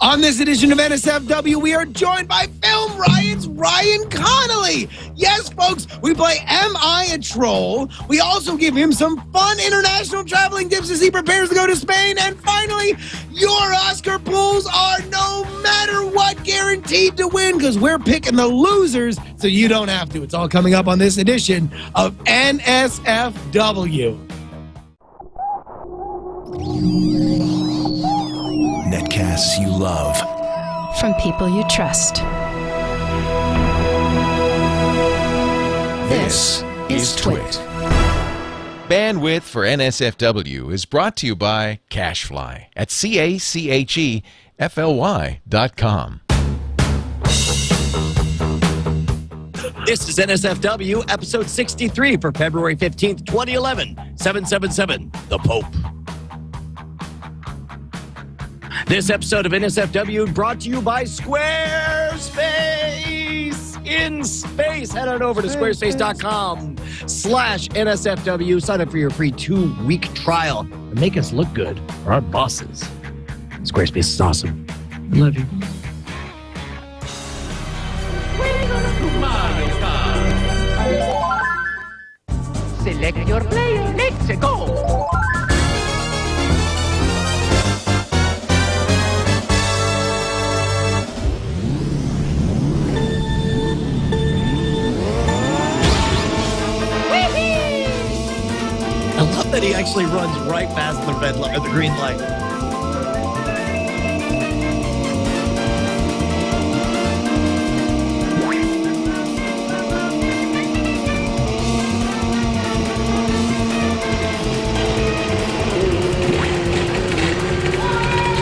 On this edition of Nsfw, we are joined by Film Riot's Ryan Connolly. Yes, folks, we play Am I a Troll? We also give him some fun international traveling tips as he prepares to go to Spain. And finally, your Oscar pools are no matter what guaranteed to win because we're picking the losers so you don't have to. It's all coming up on this edition of Nsfw. Netcasts you love. From people you trust. This is Twit. Bandwidth for NSFW is brought to you by CacheFly at CACHEFLY.com. This is NSFW, episode 63 for February 15th, 2011. 777, The Pope. This episode of NSFW brought to you by Squarespace. In space. Head on over to squarespace.com/NSFW. Sign up for your free 2-week trial and make us look good for our bosses. Squarespace is awesome. I love you. Select your player. Let's go. I love that he actually runs right past the red light or the green light.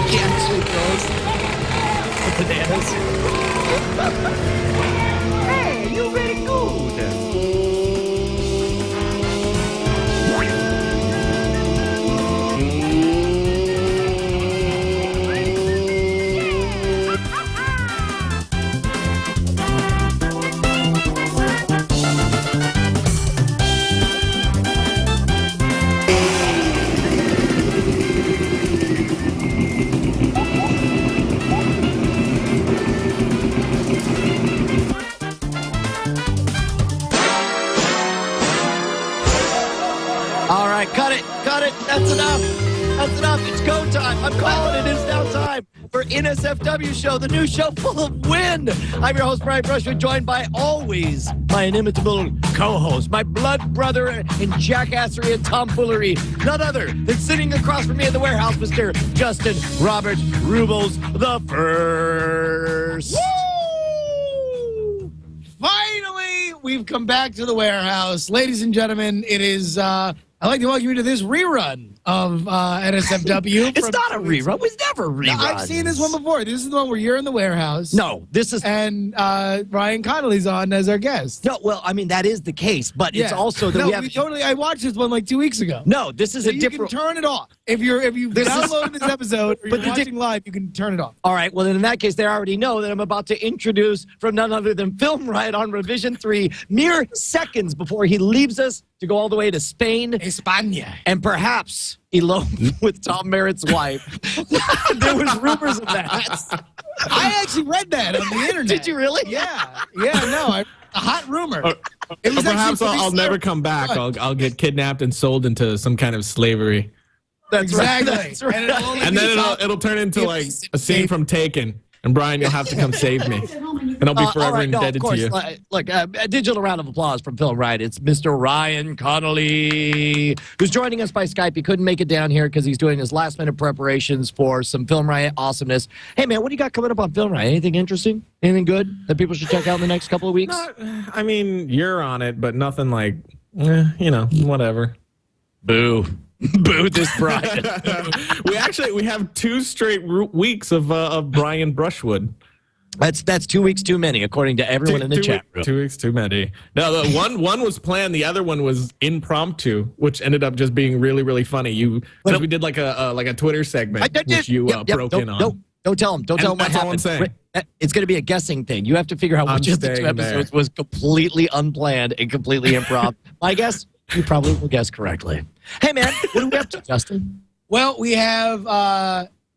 He actually throws the bananas. Hey, you very good. All right, cut it. That's enough. It's go time. I'm calling it. It's now time for NSFW Show, the new show full of wind. I'm your host, Brian Brushwood, joined by always my inimitable co-host, my blood brother in jackassery and tomfoolery, none other than sitting across from me in the warehouse, Mr. Justin Robert Rubles the First. Woo! Finally, we've come back to the warehouse. Ladies and gentlemen, it is, I'd like to welcome you to this rerun of NSFW. It's not a rerun. We've never rerun. No, I've seen this one before. This is the one where you're in the warehouse. No, this is... And Ryan Connolly's on as our guest. No, well, I mean, that is the case, but it's also that no, we have... I watched this one like 2 weeks ago. No, this is So a you different... can turn it off. If you've downloaded this episode or you're watching live, you can turn it off. All right, well, then in that case, they already know that I'm about to introduce from none other than Film Riot on Revision 3, mere seconds before he leaves us to go all the way to Spain. España. And perhaps elope with Tom Merritt's wife. There was rumors of that. I actually read that on the internet. Did you really? Yeah, no, a hot rumor. It was Perhaps actually I'll never come back. I'll get kidnapped and sold into some kind of slavery. That's Exactly. right. That's right. And And then it'll turn into like a scene from Taken. And Brian, you'll have to come save me. And I'll be forever indebted to you. Look, a digital round of applause from Film Riot. It's Mr. Ryan Connolly, who's joining us by Skype. He couldn't make it down here because he's doing his last-minute preparations for some Film Riot awesomeness. Hey, man, what do you got coming up on Film Riot? Anything interesting? Anything good that people should check out in the next couple of weeks? I mean, you're on it, but nothing like, whatever. Boo. Boo this Brian. we have 2 straight weeks of Brian Brushwood. That's 2 weeks too many, according to everyone in the chat room. 2 weeks too many. No, the one was planned. The other one was impromptu, which ended up just being really, really funny. Because we did like a Twitter segment, which you broke in on. Don't tell him. Don't tell him what happened. It's going to be a guessing thing. You have to figure out which of the 2 episodes was completely unplanned and completely improv. My guess, you probably will guess correctly. Hey, man, what are we up to, Justin? Well, we have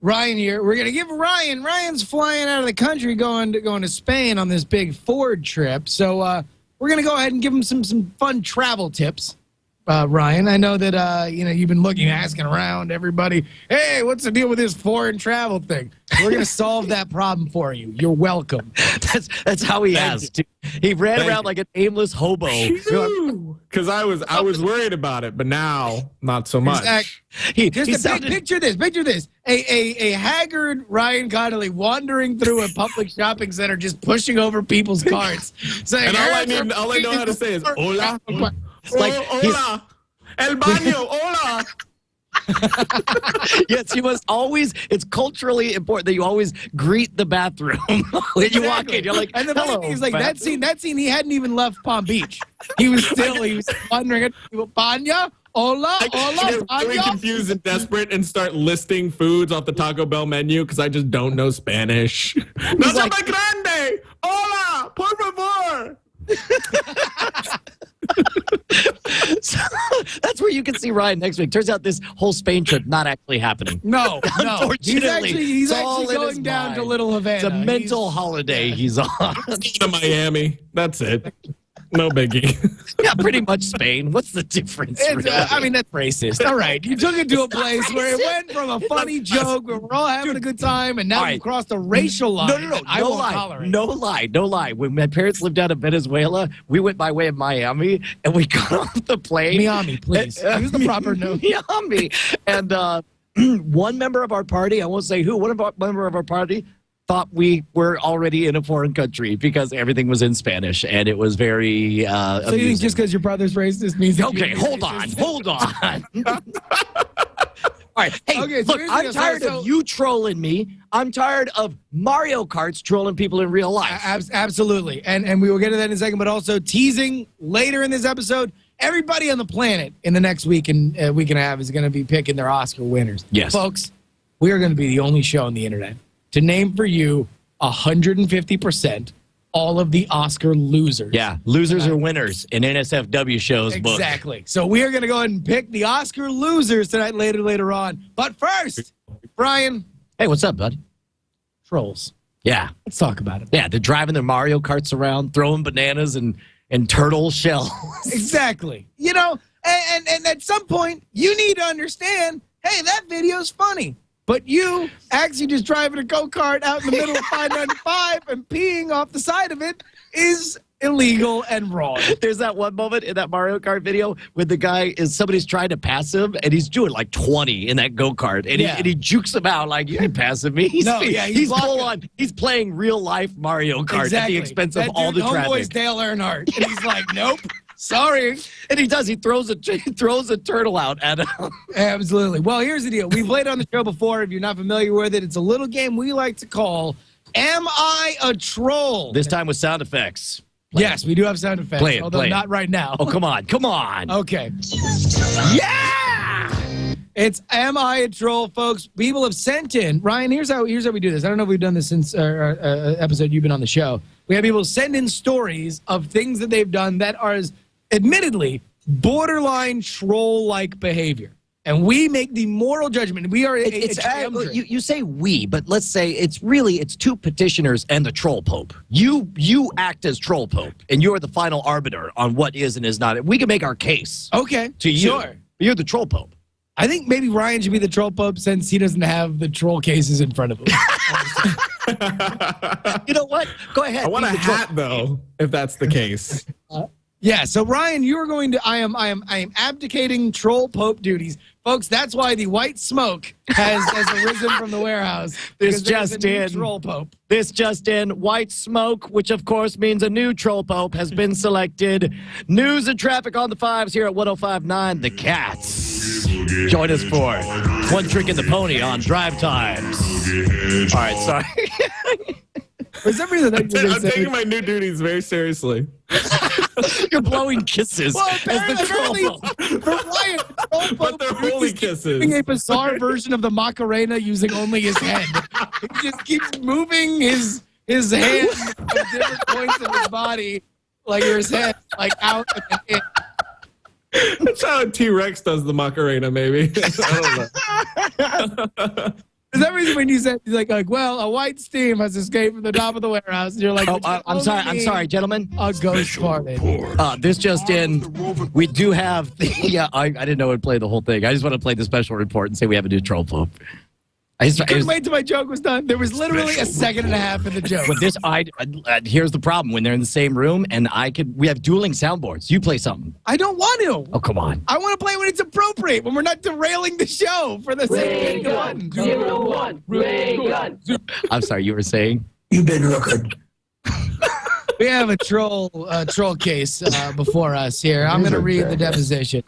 Ryan here. We're gonna give Ryan's flying out of the country, going to Spain on this big Ford trip. So we're gonna go ahead and give him some fun travel tips. Ryan, I know that you've been asking around everybody. Hey, what's the deal with this foreign travel thing? We're gonna solve that problem for you. You're welcome. That's how he has. He ran around like an aimless hobo. Because I was worried about it, but now not so much. Picture this. A haggard Ryan Connolly wandering through a public shopping center, just pushing over people's carts, saying, and all I know how to say is hola. Hola, el baño, hola. Yes, you must always. It's culturally important that you always greet the bathroom when you walk in. You're like, and the funny thing is, like that scene. He hadn't even left Palm Beach. He was wondering at baño, hola. I'm really confused and desperate and start listing foods off the Taco Bell menu because I just don't know Spanish. No se me grande, hola, por favor. So, that's where you can see Ryan next week. Turns out this whole Spain trip not actually happening. No. Unfortunately, he's actually going down to Little Havana. It's a mental holiday he's on. To Miami. That's it. No biggie. Yeah, pretty much Spain. What's the difference? Really? That's racist. All right. You took it to a place where it went from a funny joke where we're all having a good time, and now we've crossed a racial line. No lie. When my parents lived out of Venezuela, we went by way of Miami, and we got off the plane. Miami, please. Use the proper name. Miami. And one member of our party, I won't say who, member of our party, thought we were already in a foreign country because everything was in Spanish, and it was very so you think just because your brother's racist means okay, hold on. All right, hey, okay, look, I'm tired of you trolling me. I'm tired of Mario Karts trolling people in real life. Absolutely, and we will get to that in a second, but also teasing later in this episode, everybody on the planet in the next week and a half is going to be picking their Oscar winners. Yes. Folks, we are going to be the only show on the internet to name for you 150% all of the Oscar losers. Yeah, losers are winners in NSFW shows. Exactly. So we are going to go ahead and pick the Oscar losers tonight later on. But first, Brian. Hey, what's up, bud? Trolls. Yeah. Let's talk about it. Yeah, they're driving their Mario Karts around, throwing bananas and turtle shells. Exactly. You know, and at some point, you need to understand, hey, that video's funny. But you actually just driving a go-kart out in the middle of 595 and peeing off the side of it is illegal and wrong. There's that one moment in that Mario Kart video where somebody's trying to pass him, and he's doing like 20 in that go-kart, and he jukes him out like, you ain't passing me. He's full on. He's playing real-life Mario Kart at the expense of all the traffic. Homeboy's Dale Earnhardt, and he's like, nope. Sorry. And he does. He throws a turtle out at him. Absolutely. Well, here's the deal. We played on the show before. If you're not familiar with it, it's a little game we like to call Am I a Troll? This time with sound effects. Yes, we do have sound effects. Play it. Although not right now. Oh, come on. Okay. Yeah! It's Am I a Troll, folks. People have sent in. Ryan, here's how we do this. I don't know if we've done this since episode you've been on the show. We have people send in stories of things that they've done that are admittedly borderline troll-like behavior, and we make the moral judgment. We are you say we, but let's say it's two petitioners and the troll pope. You act as troll pope, and you're the final arbiter on what is and is not. We can make our case. Okay, to you. Sure. You're the troll pope. I think maybe Ryan should be the troll pope since he doesn't have the troll cases in front of him. You know what? Go ahead. I want a hat though, if that's the case. Yeah, so Ryan, you are going to I am abdicating troll pope duties. Folks, that's why the white smoke has arisen from the warehouse. This just in. Troll pope. This just in. White smoke, which of course means a new troll pope, has been selected. News and traffic on the fives here at 105.9 The Cats. Join us for One Trick and the Pony on Drive Times. All right, sorry. For some reason, I'm taking my new duties very seriously. You're blowing kisses as the troll pope. For Ryan, troll but they're holy kisses. Doing a bizarre version of the Macarena using only his head. He just keeps moving his hands at different points of his body, like his head, like out and in. That's how a T-Rex does the Macarena, maybe. I don't know. For some reason, when you said, he's like, well, a white steam has escaped from the top of the warehouse. And you're like, I'm sorry, gentlemen. A ghost party. This just in, we do have, I didn't know it would play the whole thing. I just want to play the special report and say we have a new troll pope. I couldn't wait till my joke was done. There was literally a second and a half in the joke. But this, here's the problem. When they're in the same room, and we have dueling soundboards. You play something. I don't want to. Oh, come on. I want to play when it's appropriate, when we're not derailing the show for the sake of gun, 01, ray gun. I'm sorry, you were saying? You've been looking. We have a troll case before us here. I'm going to read the deposition.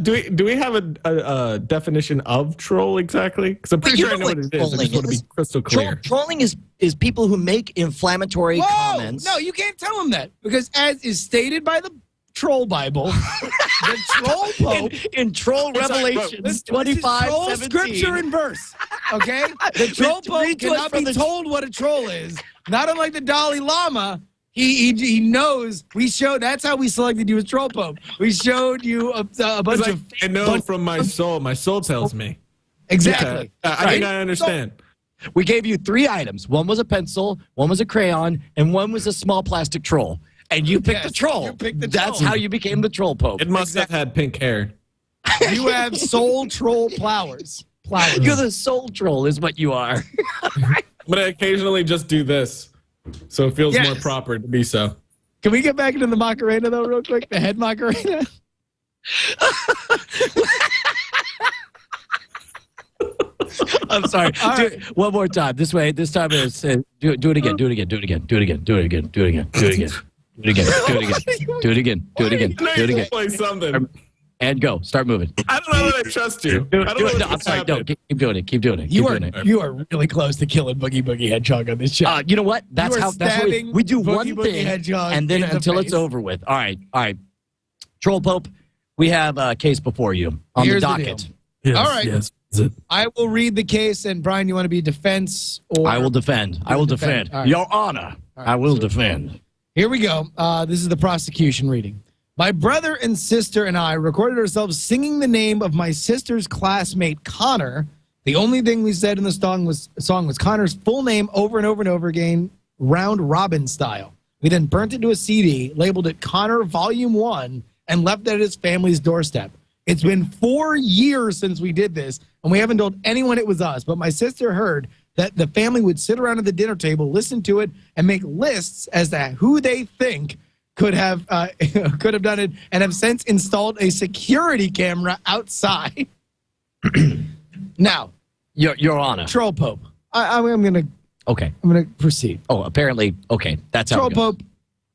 Do we have a definition of troll exactly? Because I'm pretty sure I know what it is. I just want to be crystal clear. Trolling is people who make inflammatory comments. No, you can't tell them that. Because as is stated by the Troll Bible, the Troll Pope in Troll Revelations 25, troll 17. scripture and verse. Okay? The Troll Pope cannot be told what a troll is. Not unlike the Dalai Lama. He knows. That's how we selected you as Troll Pope. We showed you a bunch of. I know from my soul. My soul tells me. Exactly. I think I understand. We gave you 3 items. One was a pencil, one was a crayon, and one was a small plastic troll. And you picked the troll. You picked the troll. That's how you became the Troll Pope. It must have had pink hair. You have soul troll flowers. You're the soul troll, is what you are. But I occasionally just do this. So it feels more proper to be so. Can we get back into the Macarena, though, real quick? The head Macarena? I'm sorry. Do it one more time. This way. This time is do it again. Do it again. Do it again. Do it again. Do it again. Do it again. Do it again. Do it again. Do it again. Do it again. Do it again. Do it again. Play something. And go. Start moving. I don't know that I trust you. I don't know I'm sorry. No, keep doing it. Keep doing it. You are really close to killing Boogie Boogie Hedgehog on this show. You know what? That's what we do. One thing, and then until it's over with. All right. Troll Pope, we have a case before you on the docket. Yes, all right. Yes. I will read the case, and Brian, you want to be defense? Or I will defend. I will defend. Right. Your Honor, I will defend. Here we go. This is the prosecution reading. My brother and sister and I recorded ourselves singing the name of my sister's classmate, Connor. The only thing we said in the song was Connor's full name over and over and over again, round robin style. We then burnt it to a CD, labeled it Connor Volume 1, and left it at his family's doorstep. It's been 4 years since we did this, and we haven't told anyone it was us. But my sister heard that the family would sit around at the dinner table, listen to it, and make lists as to who they think could have done it, and have since installed a security camera outside. Now, Your Honor, Troll Pope. I'm gonna proceed. Oh, apparently, okay. That's how Troll Pope.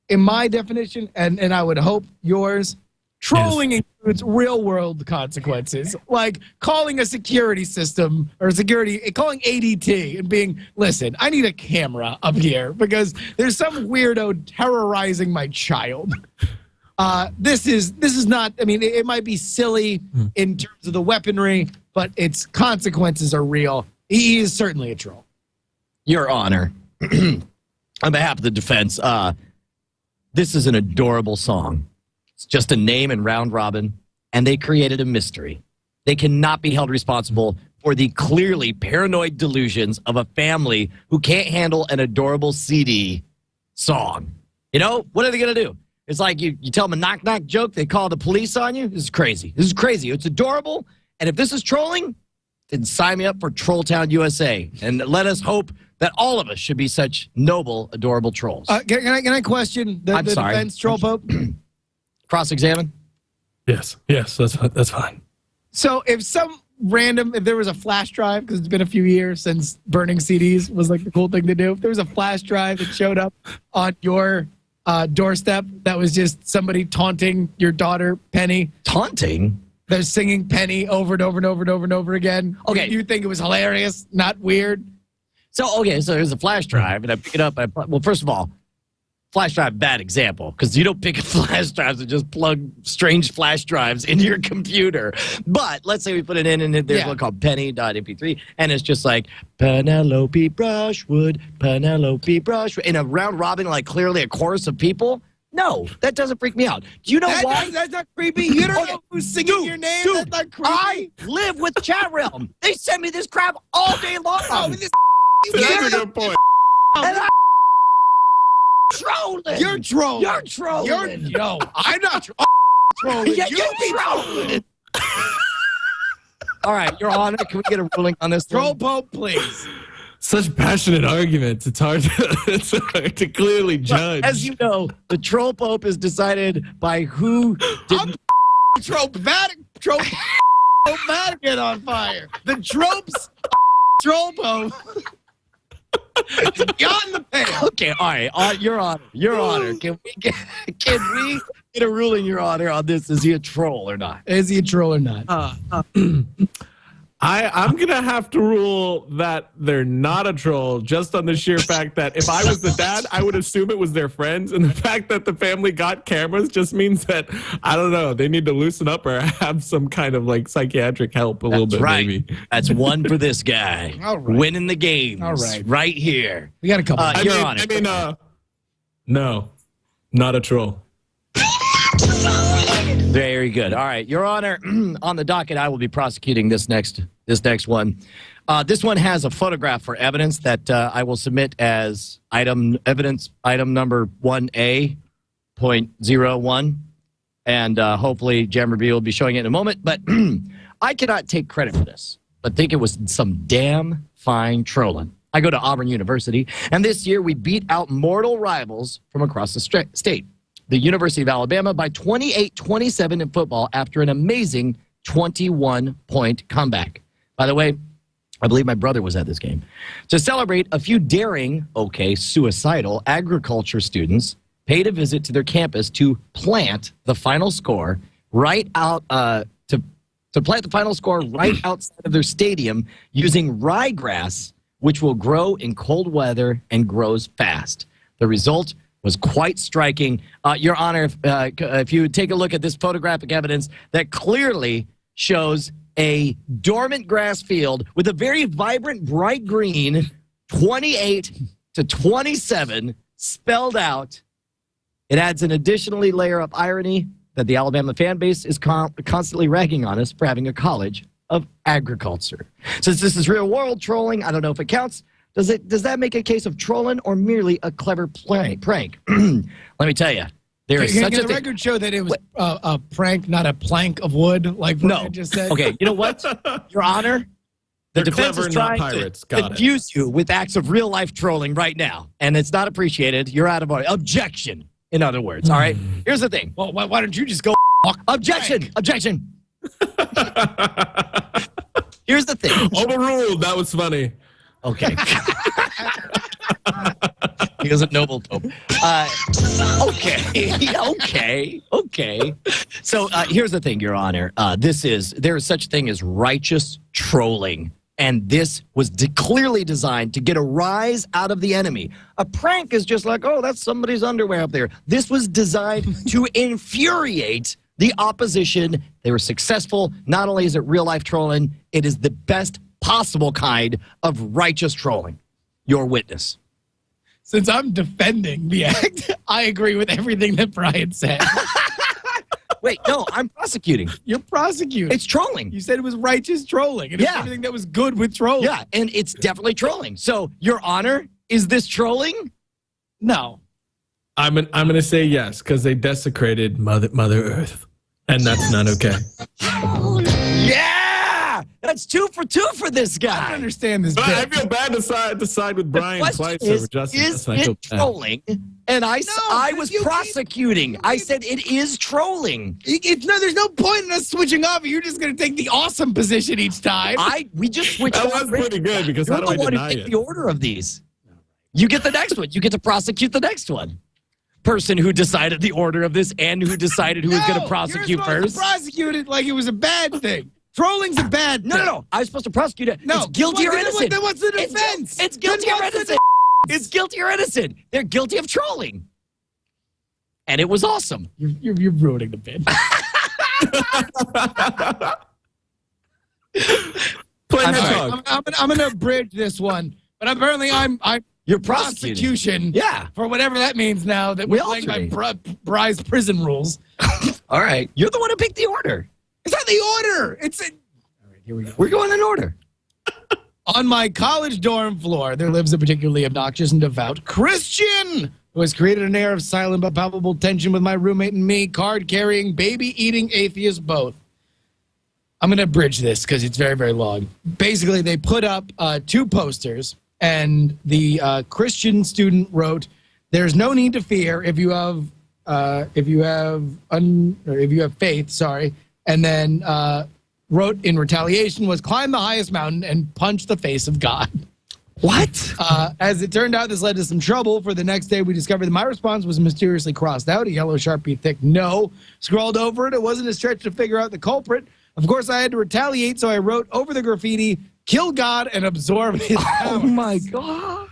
In my definition, and I would hope yours, trolling includes real-world consequences, like calling a security system or calling ADT and being, listen, I need a camera up here because there's some weirdo terrorizing my child. This is not, I mean, it might be silly in terms of the weaponry, but its consequences are real. He is certainly a troll. Your Honor, on behalf of the defense, this is an adorable song. It's just a name and round robin, and they created a mystery. They cannot be held responsible for the clearly paranoid delusions of a family who can't handle an adorable CD song. You know, what are they going to do? It's like you tell them a knock-knock joke, they call the police on you. This is crazy. This is crazy. It's adorable, and if this is trolling, then sign me up for Troll Town USA, and let us hope that all of us should be such noble, adorable trolls. Can I question the defense, Troll Pope? Cross-examine? Yes, that's fine. So if there was a flash drive, because it's been a few years since burning CDs was like the cool thing to do. If there was a flash drive that showed up on your doorstep that was just somebody taunting your daughter, Penny. Taunting? They're singing Penny over and over and over and over and over again. Okay. You think it was hilarious, not weird? So there's a flash drive, and I pick it up. Well, first of all, flash drive, bad example, because you don't pick up flash drives and just plug strange flash drives into your computer. But let's say we put it in, and there's one called penny.mp3, and it's just like, Penelope Brushwood, in a round robin, like clearly a chorus of people. No, that doesn't freak me out. Do you know why? That's not creepy. You don't know who's singing your name. That's not creepy. I live with Chat Realm. They send me this crap all day long. Oh, this That's a good point. And I'm trolling. You're trolling. You're trolling. No, I'm not trolling. Yeah, you're trolling. All right, Your Honor, can we get a ruling on this? Troll Pope, please. Such passionate arguments. It's hard to clearly judge. As you know, the Troll Pope is decided by who did Troll Vatican on fire. The tropes Troll Pope. Beyond the pale. Okay, all right, Your Honor, can we get a ruling, Your Honor, on this? Is he a troll or not? Is he a troll or not? I'm going to have to rule that they're not a troll just on the sheer fact that if I was the dad, I would assume it was their friends. And the fact that the family got cameras just means that, I don't know, they need to loosen up or have some kind of like psychiatric help a little bit, right. maybe. That's one for this guy. All right. Winning the games. All right. Right here. We got a couple. Your Honor. No, not a troll. Very good. All right, Your Honor, on the docket, I will be prosecuting this next one. This one has a photograph for evidence that I will submit as item number 1A.01, and hopefully Jammer B will be showing it in a moment. But I cannot take credit for this, but think it was some damn fine trolling. I go to Auburn University, and this year we beat out mortal rivals from across the state. The University of Alabama by 28-27 in football after an amazing 21-point comeback. By the way, I believe my brother was at this game. To celebrate, a few daring, suicidal agriculture students paid a visit to their campus to plant the final score right out to plant the final score right outside of their stadium using ryegrass, which will grow in cold weather and grows fast. The result was quite striking. Your Honor, if you take a look at this photographic evidence that clearly shows a dormant grass field with a very vibrant, bright green, 28-27 spelled out. It adds an additionally layer of irony that the Alabama fan base is constantly ragging on us for having a college of agriculture. Since this is real world trolling, I don't know if it counts. Does that make a case of trolling or merely a clever prank? Let me tell you, there is such a thing. The record show that it was a prank, not a plank of wood, like Brian just said. Okay, you know what, Your Honor? The defense is trying to confuse you with acts of real-life trolling right now, and it's not appreciated. You're out of order. Objection, in other words, all right? Here's the thing. Well, why don't you just go Objection! Frank. Objection! Here's the thing. Overruled. That was funny. Okay. He is a noble dope. Okay. So here's the thing, Your Honor. There is such thing as righteous trolling. And this was clearly designed to get a rise out of the enemy. A prank is just like, oh, that's somebody's underwear up there. This was designed to infuriate the opposition. They were successful. Not only is it real-life trolling, it is the best possible kind of righteous trolling. Your witness. Since I'm defending the act, I agree with everything that Brian said. Wait, no, I'm prosecuting. You're prosecuting. It's trolling. You said it was righteous trolling. And it's everything that was good with trolling. Yeah, and it's definitely trolling. So, Your Honor, is this trolling? No. I'm gonna say yes, because they desecrated Mother Earth. And that's not okay. Yeah! That's 2 for 2 for this guy. I don't understand this. But I feel bad to side with Brian twice over Justin. Is it trolling? And I was prosecuting. I said it is trolling. There's no point in us switching off. You're just going to take the awesome position each time. We just switched off. That was pretty good because You're how do I the one deny who picked it? the order of these. You get the next one. You get to prosecute the next one. Person who decided the order of this and who decided who was going to prosecute first. To prosecute it like it was a bad thing. Trolling's a bad thing. No. I was supposed to prosecute it. No. It's guilty or innocent. Then what's the defense? It's guilty or innocent. It's guilty or innocent. They're guilty of trolling. And it was awesome. You're ruining the bit. I'm going to bridge this one, but apparently I'm You're prosecuting. prosecution. Yeah. For whatever that means now that We we're playing by alternate. Bry's prison rules. All right. You're the one who picked the order. It's not the order. It's a, all right, here we go. We're going in order. On my college dorm floor, there lives a particularly obnoxious and devout Christian who has created an air of silent but palpable tension with my roommate and me, card-carrying, baby-eating atheists both. I'm going to abridge this because it's very, very long. Basically, they put up 2 posters, and the Christian student wrote, "There's no need to fear if you have faith." Sorry, and then wrote in retaliation was, "Climb the highest mountain and punch the face of God." What? As it turned out, this led to some trouble. For the next day, we discovered that my response was mysteriously crossed out, a yellow Sharpie thick no scrawled over it. It wasn't a stretch to figure out the culprit. Of course, I had to retaliate, so I wrote over the graffiti, "Kill God and absorb his power." Oh, my God.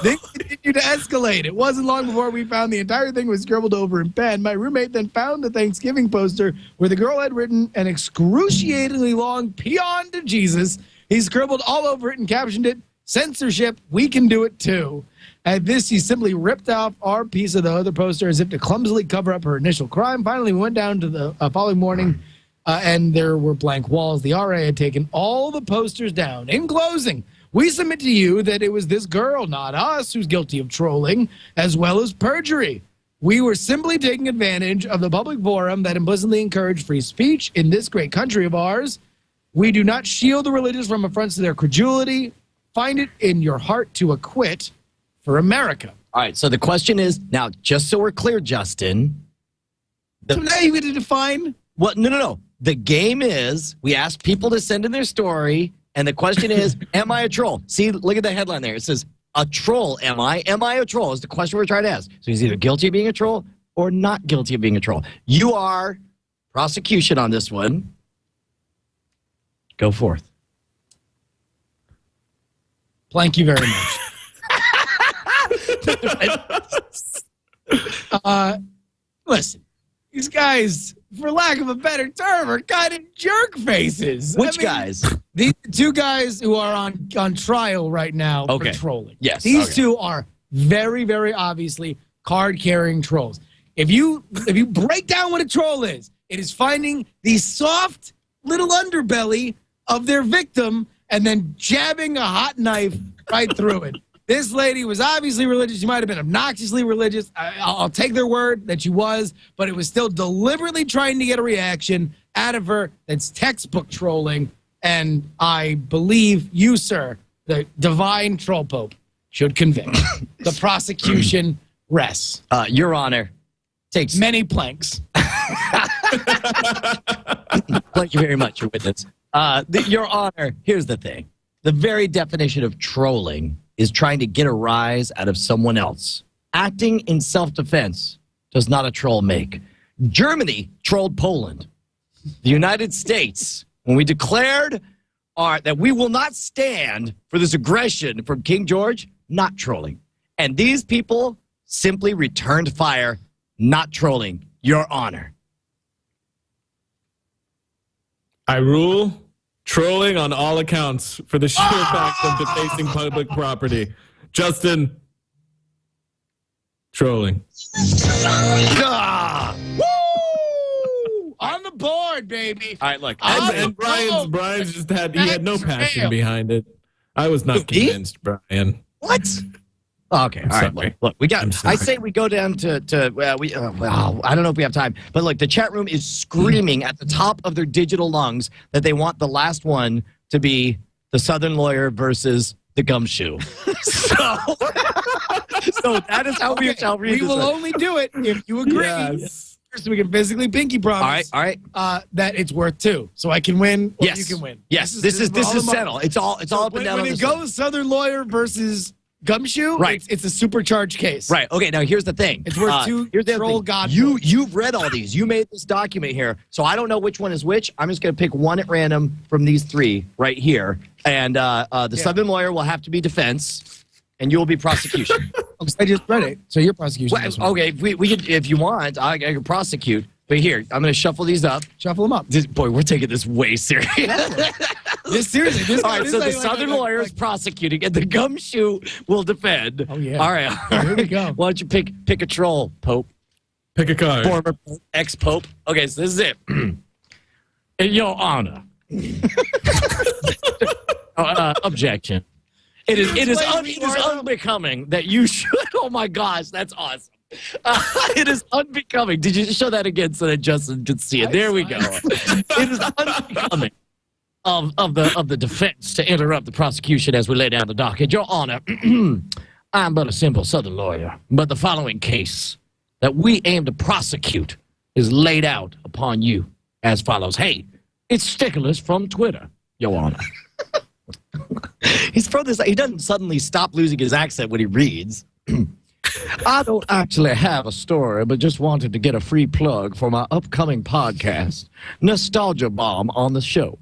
Things continued to escalate. It wasn't long before we found the entire thing was scribbled over in pen. My roommate then found the Thanksgiving poster where the girl had written an excruciatingly long "Peon to Jesus." He scribbled all over it and captioned it, "Censorship, we can do it too." At this, he simply ripped off our piece of the other poster as if to clumsily cover up her initial crime. Finally, we went down to the following morning, and there were blank walls. The RA had taken all the posters down. In closing, we submit to you that it was this girl, not us, who's guilty of trolling, as well as perjury. We were simply taking advantage of the public forum that implicitly encouraged free speech in this great country of ours. We do not shield the religious from affronts to their credulity. Find it in your heart to acquit for America. All right, so the question is, now, just so we're clear, Justin. So now you get to define. Well, no. The game is, we ask people to send in their story, and the question is, am I a troll? See, look at the headline there. It says, a troll, am I? Am I a troll is the question we're trying to ask. So he's either guilty of being a troll or not guilty of being a troll. You are prosecution on this one. Go forth. Thank you very much. Listen, these guys, for lack of a better term, are kind of jerk faces. Which guys? These 2 guys who are on trial right now for trolling. Yes. These 2 are very, very obviously card-carrying trolls. If you break down what a troll is, it is finding the soft little underbelly of their victim and then jabbing a hot knife right through it. This lady was obviously religious. She might have been obnoxiously religious. I'll take their word that she was, but it was still deliberately trying to get a reaction out of her that's textbook trolling. And I believe you, sir, the divine troll pope, should convict. The prosecution rests. Your Honor, takes many planks. Thank you very much, your witness. Your Honor, here's the thing. The very definition of trolling is trying to get a rise out of someone else. Acting in self-defense does not a troll make. Germany trolled Poland. The United States, when we declared that we will not stand for this aggression from King George, not trolling. And these people simply returned fire, not trolling, Your Honor. I rule trolling on all accounts for the sheer fact of defacing public property. Justin, trolling. Woo! On the board, baby. All right, look. And Brian's just had no passion behind it. I was not convinced, Brian. What? Okay, all right. Look, we got. I say we go down to well, I don't know if we have time, but look, the chat room is screaming at the top of their digital lungs that they want the last one to be the Southern lawyer versus the gumshoe. So that is how we shall read. We will only do it if you agree. Yes. So we can physically pinky promise. All right. That it's worth 2, so I can win. Or Yes, you can win. Yes, this is settled. It's all up and down. When it goes Southern lawyer versus gumshoe, right? It's a supercharged case, right? Okay, now here's the thing. It's worth 2 troll god. You've read all these. You made this document here, so I don't know which one is which. I'm just going to pick one at random from these 3 right here, and the Southern lawyer will have to be defense, and you will be prosecution. I just read it, so you're prosecution. Well, okay, we could, if you want, I can prosecute. But here, I'm going to shuffle these up. Shuffle them up. Boy, we're taking this way serious. Seriously, this All right, this so is the Southern lawyer is prosecuting, and the gumshoe will defend. Oh, yeah. All right. Here we go. Why don't you pick a troll, Pope? Pick a card. Former ex-Pope. Okay, so this is it. In your honor. Objection. It is unbecoming that you should. Oh my gosh, that's awesome. It is unbecoming. Did you show that again so that Justin could see it? There we go. It is unbecoming of the defense to interrupt the prosecution as we lay down the docket. Your honor, I'm but a simple Southern lawyer, but the following case that we aim to prosecute is laid out upon you as follows. Hey, it's Sticklers from Twitter, Your Honor. He's from this. He doesn't suddenly stop losing his accent when he reads. I don't actually have a story, but just wanted to get a free plug for my upcoming podcast, Nostalgia Bomb, on the show.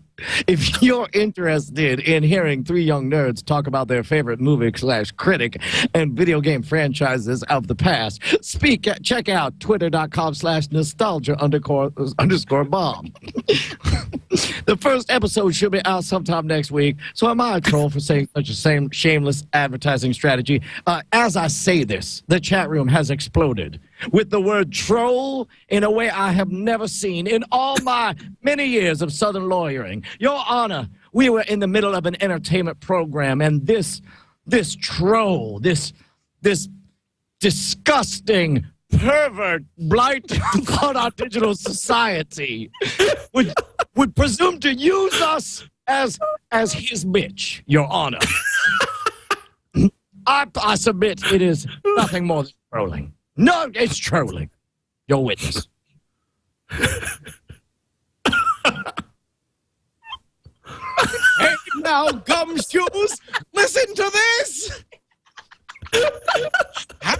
If you're interested in hearing three young nerds talk about their favorite movie/critic and video game franchises of the past, check out twitter.com/nostalgia_bomb. The first episode should be out sometime next week, so am I a troll for saying such a shameless advertising strategy? As I say this, the chat room has exploded with the word troll in a way I have never seen in all my many years of Southern lawyering. Your Honor, we were in the middle of an entertainment program, and this troll, this disgusting pervert blight on our digital society would presume to use us as his bitch, Your Honor. I submit it is nothing more than trolling. No, it's trolling. Your witness. Hey, now, gumshoes, listen to this.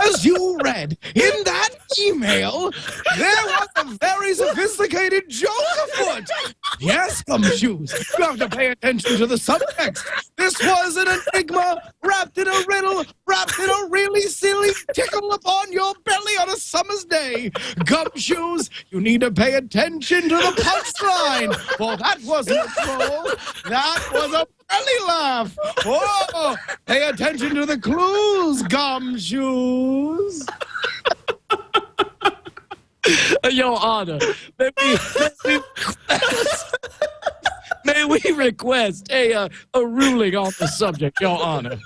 As you read in that email, there was a very sophisticated joke afoot. Yes, gumshoes, you have to pay attention to the subtext. This was an enigma wrapped in a riddle, wrapped in a really silly tickle upon your belly on a summer's day. Gumshoes, you need to pay attention to the punchline, for that wasn't a troll, that was a belly laugh. Oh, pay attention to the clues, gumshoes. Your Honor, may we request a ruling on the subject, Your Honor.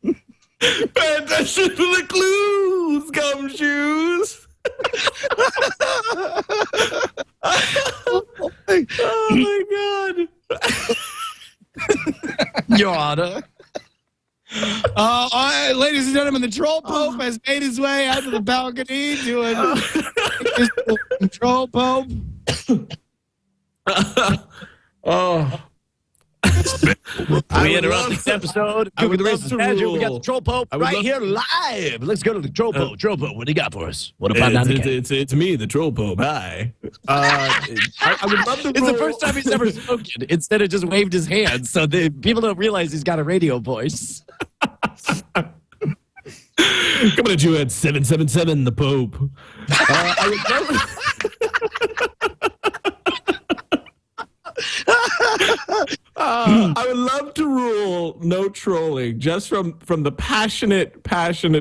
Pay attention to the clues, gumshoes. Oh my God. Your Honor. Ladies and gentlemen, the troll pope has made his way out to the balcony to a troll pope. Oh. We interrupt this episode. I would love to We got rule. the troll pope right here live. Let's go to the troll pope. Troll pope, what do you got for us? What about It's me, the troll pope. Hi. I would love to It's rule. the first time he's ever spoken instead of just waved his hand, so people don't realize he's got a radio voice. Coming at you at 777, the Pope. I would love to rule no trolling just from the passionate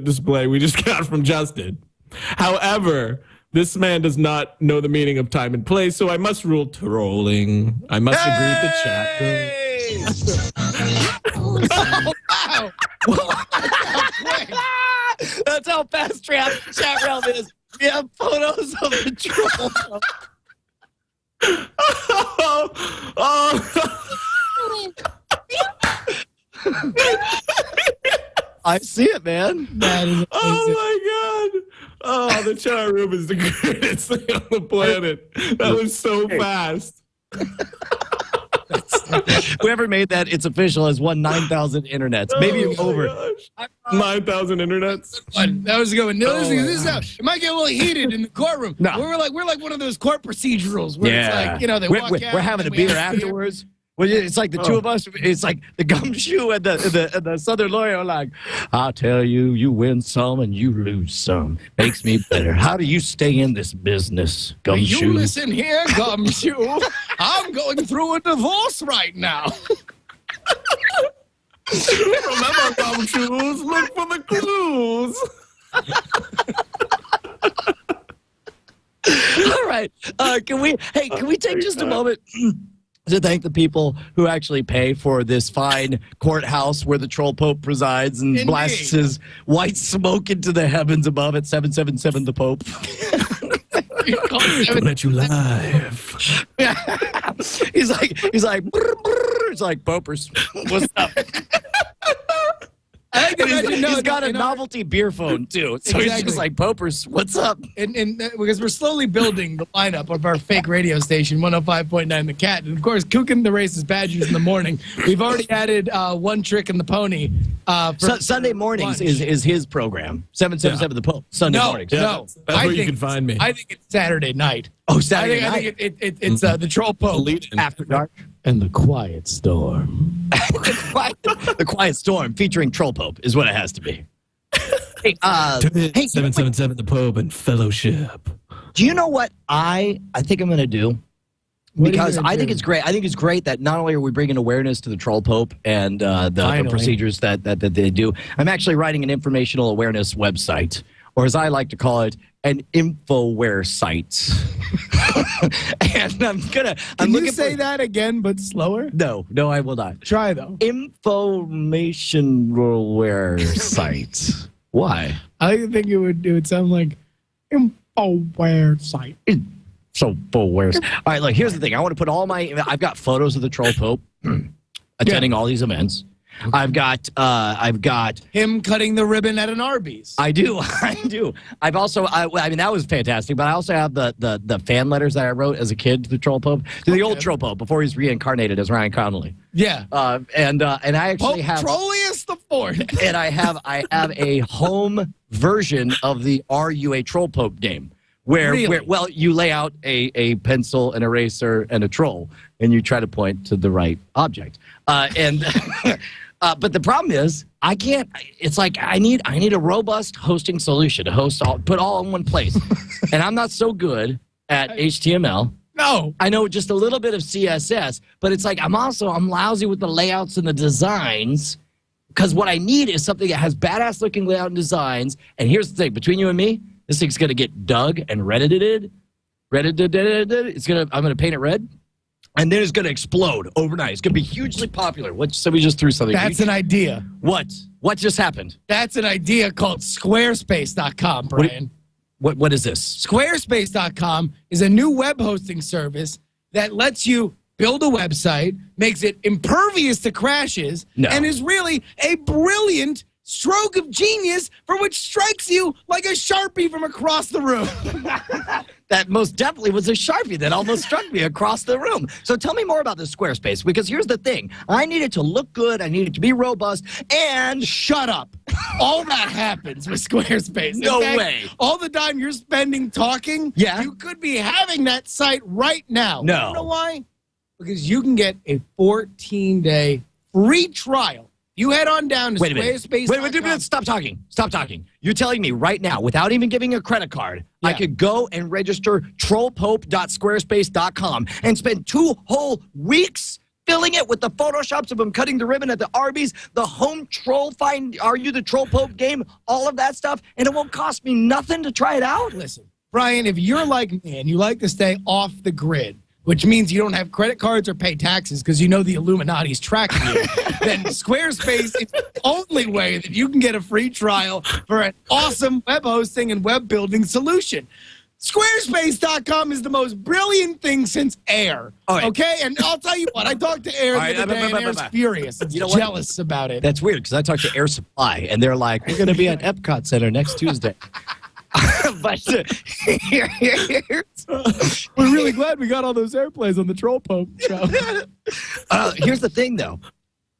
display we just got from Justin. However, this man does not know the meaning of time and place, so I must rule trolling. I must agree with the chat room. Oh, wow. That's how fast chat realm is. We have photos of the troll. I see it, man. That is Oh my God! Oh, the chat room is the greatest thing on the planet. That was so fast. Whoever made that, it's official, has won 9,000 internets. Maybe over. 9,000 internets. That was a good one. No, Oh, it might get a little heated in the courtroom. No. We're like one of those court procedurals where it's like, they walk out. We're having a and we beer have afterwards. Well, it's like the two of us. It's like the gumshoe and the Southern lawyer are like, I'll tell you, you win some and you lose some. Makes me better. How do you stay in this business, You gumshoe? listen here, gumshoe. I'm going through a divorce right now. Remember, gumshoes, look for the clues. All right. Can we take just a moment to thank the people who actually pay for this fine courthouse where the Troll Pope presides and blasts his white smoke into the heavens above at 777 the Pope. Coming at you live. He's like, brr, brr. It's like, Popers, what's up? He's got a novelty beer phone, too. So he's just like, Popers, what's up? And because we're slowly building the lineup of our fake radio station, 105.9 The Cat. And, of course, Kukin the Racist Badgers in the morning. We've already added One Trick in the Pony. Sunday mornings is his program. 777 The Pope. Sunday mornings. No. That's where you can find me. I think it's Saturday night. Oh, Saturday night. I think it's the Troll Pope. After dark. And the Quiet Storm. The Quiet Storm featuring Troll Pope is what it has to be. Hey, 777 the Pope and Fellowship. Do you know what I think I'm going to do? Because I think it's great. I think it's great that not only are we bringing awareness to the Troll Pope and the procedures that they do, I'm actually writing an informational awareness website, or as I like to call it, an infoware site. And Can you say that again, but slower? No, I will not. Try, though. Informationware site. Why? I think it would sound like infoware site. Infoware. All right, look, here's the thing. I want to put I've got photos of the Troll Pope attending all these events. I've got him cutting the ribbon at an Arby's. I do. I've also, I mean, that was fantastic, but I also have the fan letters that I wrote as a kid to the Troll Pope, to the old Troll Pope before he's reincarnated as Ryan Connolly. Yeah. And I actually have Trollius the Fourth. And I have a home version of the Are You a Troll Pope game. Where you lay out a pencil, an eraser, and a troll, and you try to point to the right object. But the problem is, I can't. It's like I need a robust hosting solution to put all in one place, and I'm not so good at HTML. No, I know just a little bit of CSS, but it's like I'm lousy with the layouts and the designs. Because what I need is something that has badass looking layout and designs. And here's the thing: between you and me, this thing's gonna get dug and reddited. I'm gonna paint it red, and then it's gonna explode overnight. It's gonna be hugely popular. Somebody just threw something. That's an idea. What just happened? That's an idea called Squarespace.com, Brian. What is this? Squarespace.com is a new web hosting service that lets you build a website, makes it impervious to crashes, and is really a brilliant stroke of genius for which strikes you like a Sharpie from across the room. That most definitely was a Sharpie that almost struck me across the room. So tell me more about this Squarespace, because here's the thing. I need it to look good. I need it to be robust. And shut up. All that happens with Squarespace. No way. All the time you're spending talking, you could be having that site right now. No. You know why? Because you can get a 14-day free trial. You head on down to Squarespace. Wait, stop talking. You're telling me right now, without even giving a credit card, I could go and register trollpope.squarespace.com and spend 2 whole weeks filling it with the photoshops of him cutting the ribbon at the Arby's, the home troll Are You the Troll Pope game, all of that stuff, and it won't cost me nothing to try it out? Listen, Brian, if you're like me and you like to stay off the grid, which means you don't have credit cards or pay taxes because you know the Illuminati's tracking you, then Squarespace is the only way that you can get a free trial for an awesome web hosting and web building solution. Squarespace.com is the most brilliant thing since Air. Okay? And I'll tell you what, I talked to Air the other day, and Air's furious. It's jealous about it. That's weird, because I talked to Air Supply, and they're like, we're going to be at Epcot Center next Tuesday. But we're really glad we got all those airplays on the Troll Pope show. Here's the thing, though.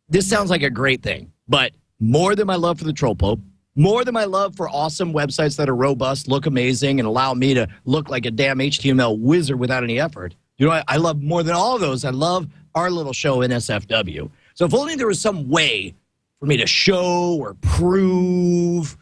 This sounds like a great thing, but more than my love for the Troll Pope, more than my love for awesome websites that are robust, look amazing, and allow me to look like a damn HTML wizard without any effort. You know what I love more than all of those? I love our little show, Nsfw. So if only there was some way for me to show or prove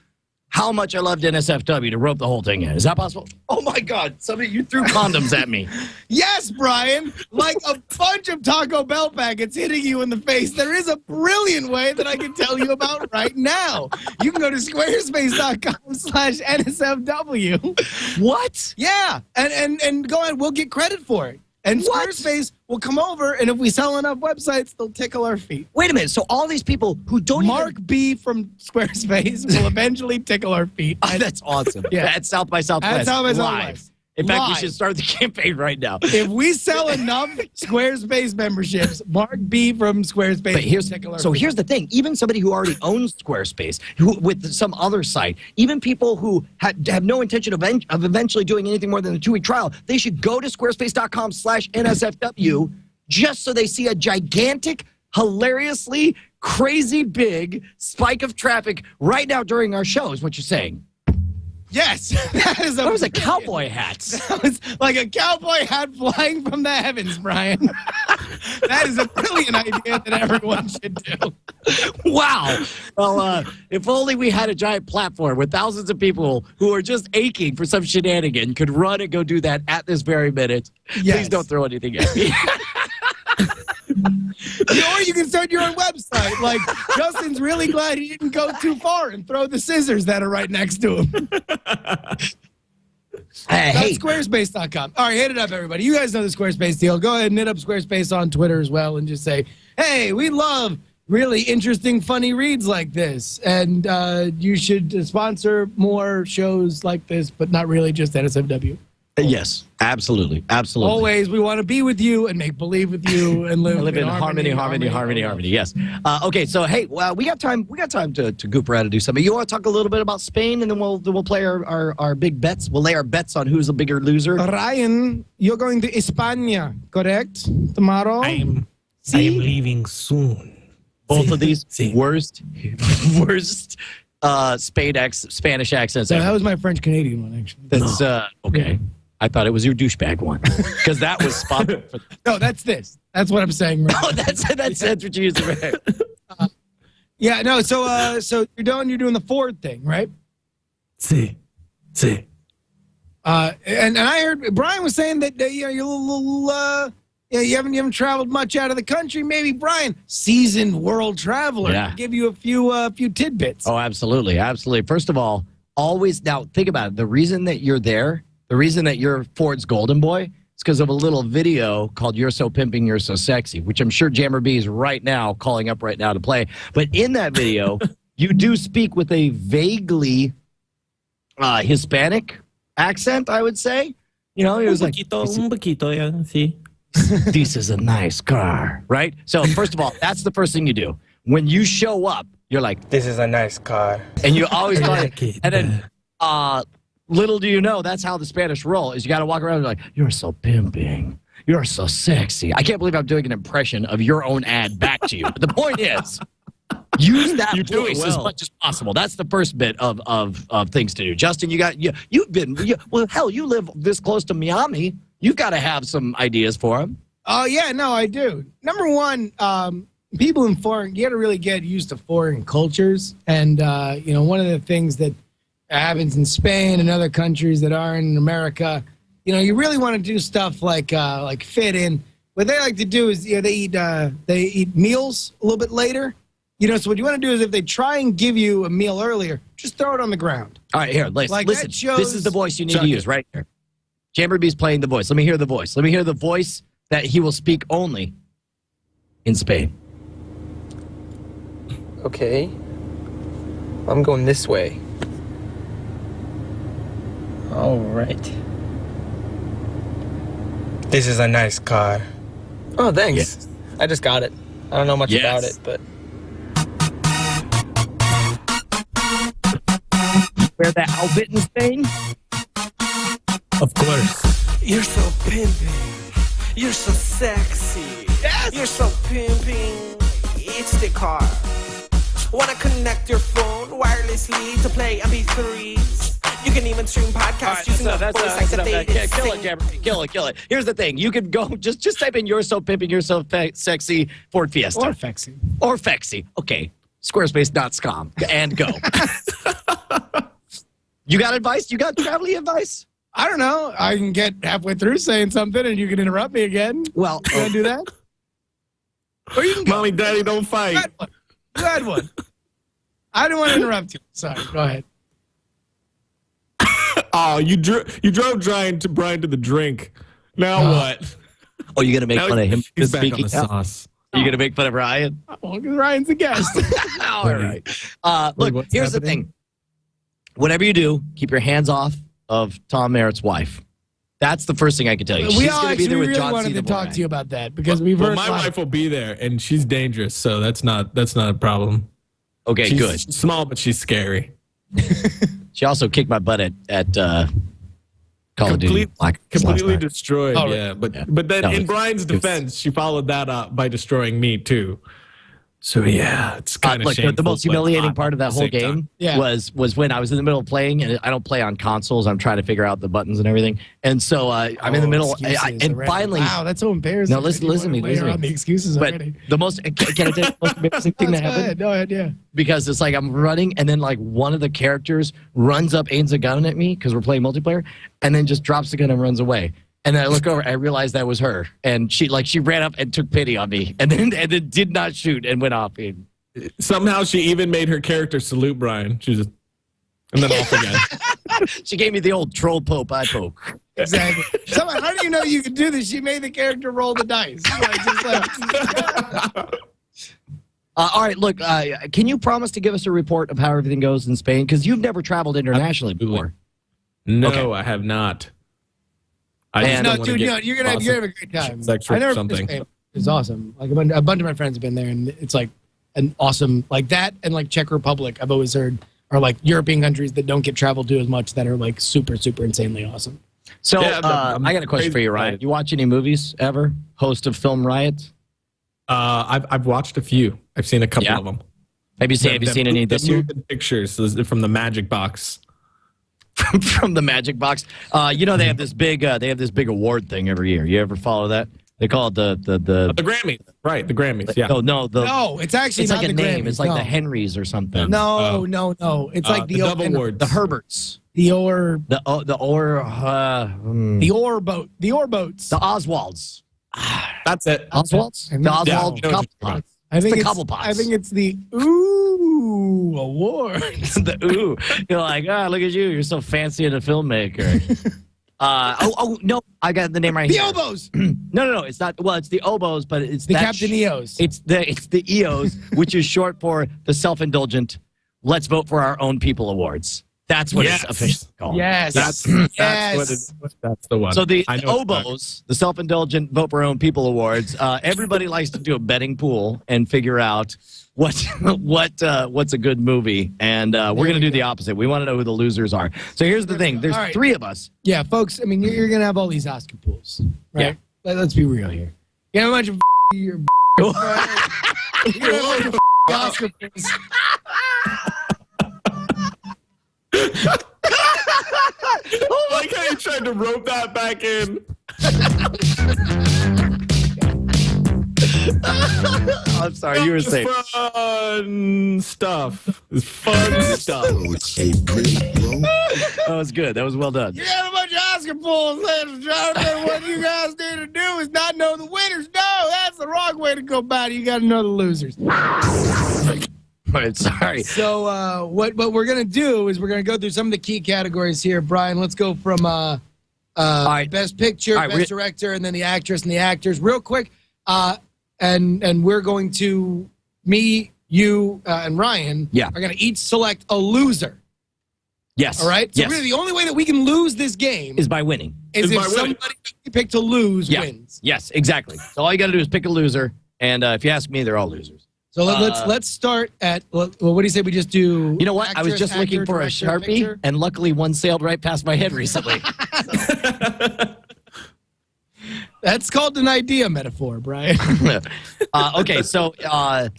how much I loved NSFW to rope the whole thing in. Is that possible? Oh my God! Somebody, you threw condoms at me. Yes, Brian. Like a bunch of Taco Bell packets hitting you in the face. There is a brilliant way that I can tell you about right now. You can go to squarespace.com/NSFW. What? Yeah, and go ahead. We'll get credit for it. And What? Squarespace will come over, and if we sell enough websites, they'll tickle our feet. Wait a minute. So all these people who don't Mark B from Squarespace will eventually tickle our feet. Oh, that's awesome. Yeah. At South by Southwest. At South by Live. Southwest. In fact, we Live. should start the campaign right now. If we sell enough Squarespace memberships, Mark B from Squarespace. But will tickle our so feet. here's the thing. Even somebody who already owns Squarespace, who with some other site, even people who have no intention of eventually doing anything more than a 2-week trial, they should go to squarespace.com/NSFW just so they see a gigantic, hilariously crazy big spike of traffic right now during our show, is what you're saying. Yes, that is That was a cowboy hat. That was like a cowboy hat flying from the heavens, Brian. That is a brilliant idea that everyone should do. Wow. Well, if only we had a giant platform where thousands of people who are just aching for some shenanigan could run and go do that at this very minute. Yes. Please don't throw anything at me. Or you can start your own website. Like, Justin's really glad he didn't go too far and throw the scissors that are right next to him. Hey, Squarespace.com. All right, hit it up, everybody. You guys know the Squarespace deal. Go ahead and hit up Squarespace on Twitter as well and just say, hey, we love really interesting, funny reads like this. And you should sponsor more shows like this, but not really just NSFW. yes, absolutely. Absolutely. Always, we want to be with you and make believe with you and live in harmony. Yes. Okay, so hey, well, we got time. We got time to goop around and do something. You want to talk a little bit about Spain, and then we'll play our big bets. We'll lay our bets on who's a bigger loser. Ryan, you're going to España, correct? Tomorrow? I am leaving soon. Both of these Sí. worst Spanish accents. So ever. that was my French-Canadian one, actually. That's okay. I thought it was your douchebag one because that was spot on for. No, that's this. That's what I'm saying. Right Oh, that's what you used. Yeah, no, so you're doing the Ford thing, right? Sí. And I heard Brian was saying that you're a little you haven't traveled much out of the country. Maybe Brian, seasoned world traveler, Yeah. give you a few tidbits. Oh, absolutely. First of all, always now think about it. The reason that you're there, the reason that you're Ford's golden boy, is because of a little video called "You're So Pimping, You're So Sexy," which I'm sure Jammer B is right now calling up right now to play. But in that video, you do speak with a vaguely Hispanic accent, I would say. You know, it was Un poquito, yeah, sí. this is a nice car, right? So first of all, that's the first thing you do. When you show up, you're like, This is a nice car. and you always I like, like it. and then little do you know, that's how the Spanish roll is. You got to walk around and like, you're so pimping, you're so sexy. I can't believe I'm doing an impression of your own ad back to you. But the point is, use that You do it voice as well. much as possible. That's the first bit of things to do. Justin, you live this close to Miami. You've got to have some ideas for him. Oh, yeah, no, I do. Number one, people in foreign, you got to really get used to foreign cultures. And, one of the things that happens in Spain and other countries that are in America, you really want to do stuff like fit in. What they like to do is, they eat meals a little bit later. So what you want to do is if they try and give you a meal earlier, just throw it on the ground. All right, here, listen. Like, that This shows- is the voice you need to use right here. Jammer B's playing the voice. Let me hear the voice. Let me hear the voice that he will speak only in Spain. Okay. I'm going this way. All right. This is a nice car. Oh, thanks. Yes. I just got it. I don't know much Yes. about it, but Wear that outfit in Spain? Of course. You're so pimping. You're so sexy. Yes. You're so pimping. It's the car. Wanna connect your phone wirelessly to play MP3s? You can even stream podcasts using the voice activated Kill it, sync. Jammer B. Kill it. Here's the thing. You could go, just type in "You're So Pimping, You're So Sexy" Ford Fiesta. Or Fexy. Or Fexy. Okay. Squarespace.com and go. You got advice? You got traveling advice? I don't know. I can get halfway through saying something and you can interrupt me again. Well, you want to do that? Or you can go. Mommy, Daddy, don't fight. You had one. I don't want to interrupt you. Sorry. Go ahead. Oh, you drove Brian to the drink. Now what? Oh, you're going to make fun of him He's back on speaking the sauce. You're going to make fun of Ryan? Well, because Ryan's a guest. All right. Look, here's the thing. Whatever you do, keep your hands off of Tom Merritt's wife. That's the first thing I can tell you. We really wanted to talk to you about that because we've heard. My wife will be there, and she's dangerous, so that's not a problem. Okay, she's good. Small, but she's scary. She also kicked my butt at Call of Duty. Completely destroyed. Oh, yeah, but then in Brian's defense, she followed that up by destroying me too. So yeah, it's kind of shameful. The most humiliating part of that whole game was when I was in the middle of playing, and I don't play on consoles. I'm trying to figure out the buttons and everything, and so I'm in the middle, and finally, wow, that's so embarrassing. No, listen to me. On the excuses already. But the most, can I tell you the most embarrassing thing that happened? Go ahead, yeah. Because it's like I'm running, and then like one of the characters runs up, aims a gun at me because we're playing multiplayer, and then just drops the gun and runs away. And then I look over, I realized that was her, and she ran up and took pity on me, and then did not shoot and went off. Somehow she even made her character salute Brian. She just and then off again. She gave me the old troll poke, eye poke. Exactly. So how do you know you could do this? She made the character roll the dice. All right, look, can you promise to give us a report of how everything goes in Spain? Because you've never traveled internationally before. No, okay. I have not. No, dude, you're gonna have a great time. I never been to Spain. It's awesome. Like a bunch of my friends have been there, and it's like an awesome like that, and like Czech Republic. I've always heard are like European countries that don't get traveled to as much that are like super, super insanely awesome. So I got a question for you, Ryan. You watch any movies ever? Host of Film Riot? I've watched a few. I've seen a couple of them. Have you seen any this year? Pictures from the Magic Box. From the Magic Box. They have this big award thing every year. You ever follow that? They call it the Grammys. Right, the Grammys. Yeah. No, it's actually it's not like a the name. Grammys, it's like the Henrys or something. No. It's like the Dove Awards. The Herberts. The Orr boats. The Oswalds. That's it. Oswalds? The Oswald Cobblepots. I think the it's Cobblepots. I think it's the Ooh Award. The Ooh. You're like, look at you. You're so fancy and a filmmaker. No, I got the name right here. The Oboes. No, it's not. Well, it's the Oboes, but it's the Captain EOs. It's the EOs, which is short for the self-indulgent Let's Vote for Our Own People Awards. That's what it's officially called. Yes. That's what it is. That's the one. So the Oboes, the self-indulgent Vote for Our Own People Awards, everybody likes to do a betting pool and figure out what's a good movie. And we're going to do the opposite. We want to know who the losers are. So here's the thing. There's three of us. Yeah, folks, I mean, you're going to have all these Oscar pools, right? Yeah. Let's be real here. You have a bunch of you're going to have a bunch of Oscar pools. I like how you tried to rope that back in. I'm sorry, you were saying fun stuff. Fun stuff. That was good. That was well done. You have a bunch of Oscar pools, ladies and gentlemen. What you guys need to do is not know the winners. No, that's the wrong way to go about it. You got to know the losers. Right, sorry. So what we're gonna do is we're gonna go through some of the key categories here, Brian. Let's go from best picture, best director, and then the actress and the actors, real quick. And we're going to me, you, and Ryan are gonna each select a loser. Yes. All right. So really, the only way that we can lose this game is by winning. Is if somebody we pick to lose wins. Yes, exactly. So all you got to do is pick a loser, and if you ask me, they're all losers. So let's start at, well, what do you say we just do? You know what? Actress, I was just looking for a Sharpie, picture? And luckily one sailed right past my head recently. That's called an idea metaphor, Brian. Okay, so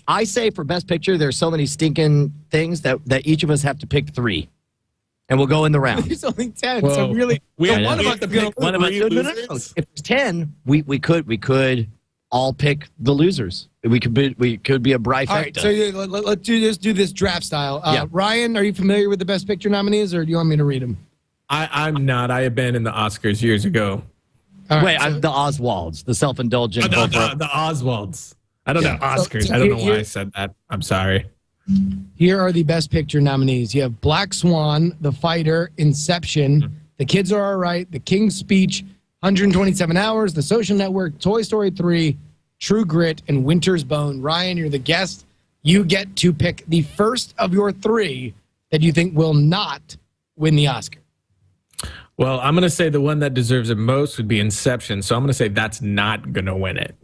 I say for Best Picture, there's so many stinking things that each of us have to pick 3. And we'll go in the round. There's only 10, so really, one of us to pick. One of us. No. If there's 10, we could all pick the losers. We could be a brifecta. All right, so let's do this draft style. Ryan, are you familiar with the Best Picture nominees, or do you want me to read them? I'm not. I abandoned the Oscars years ago. Wait, the Oswalds, the self-indulgent. The Oswalds. I don't know Oscars. I don't know why I said that. I'm sorry. Here are the Best Picture nominees. You have Black Swan, The Fighter, Inception, The Kids Are All Right, The King's Speech, 127 Hours, The Social Network, Toy Story 3, True Grit, and Winter's Bone. Ryan, you're the guest. You get to pick the first of your three that you think will not win the Oscar. Well, I'm going to say the one that deserves it most would be Inception. So I'm going to say that's not going to win it.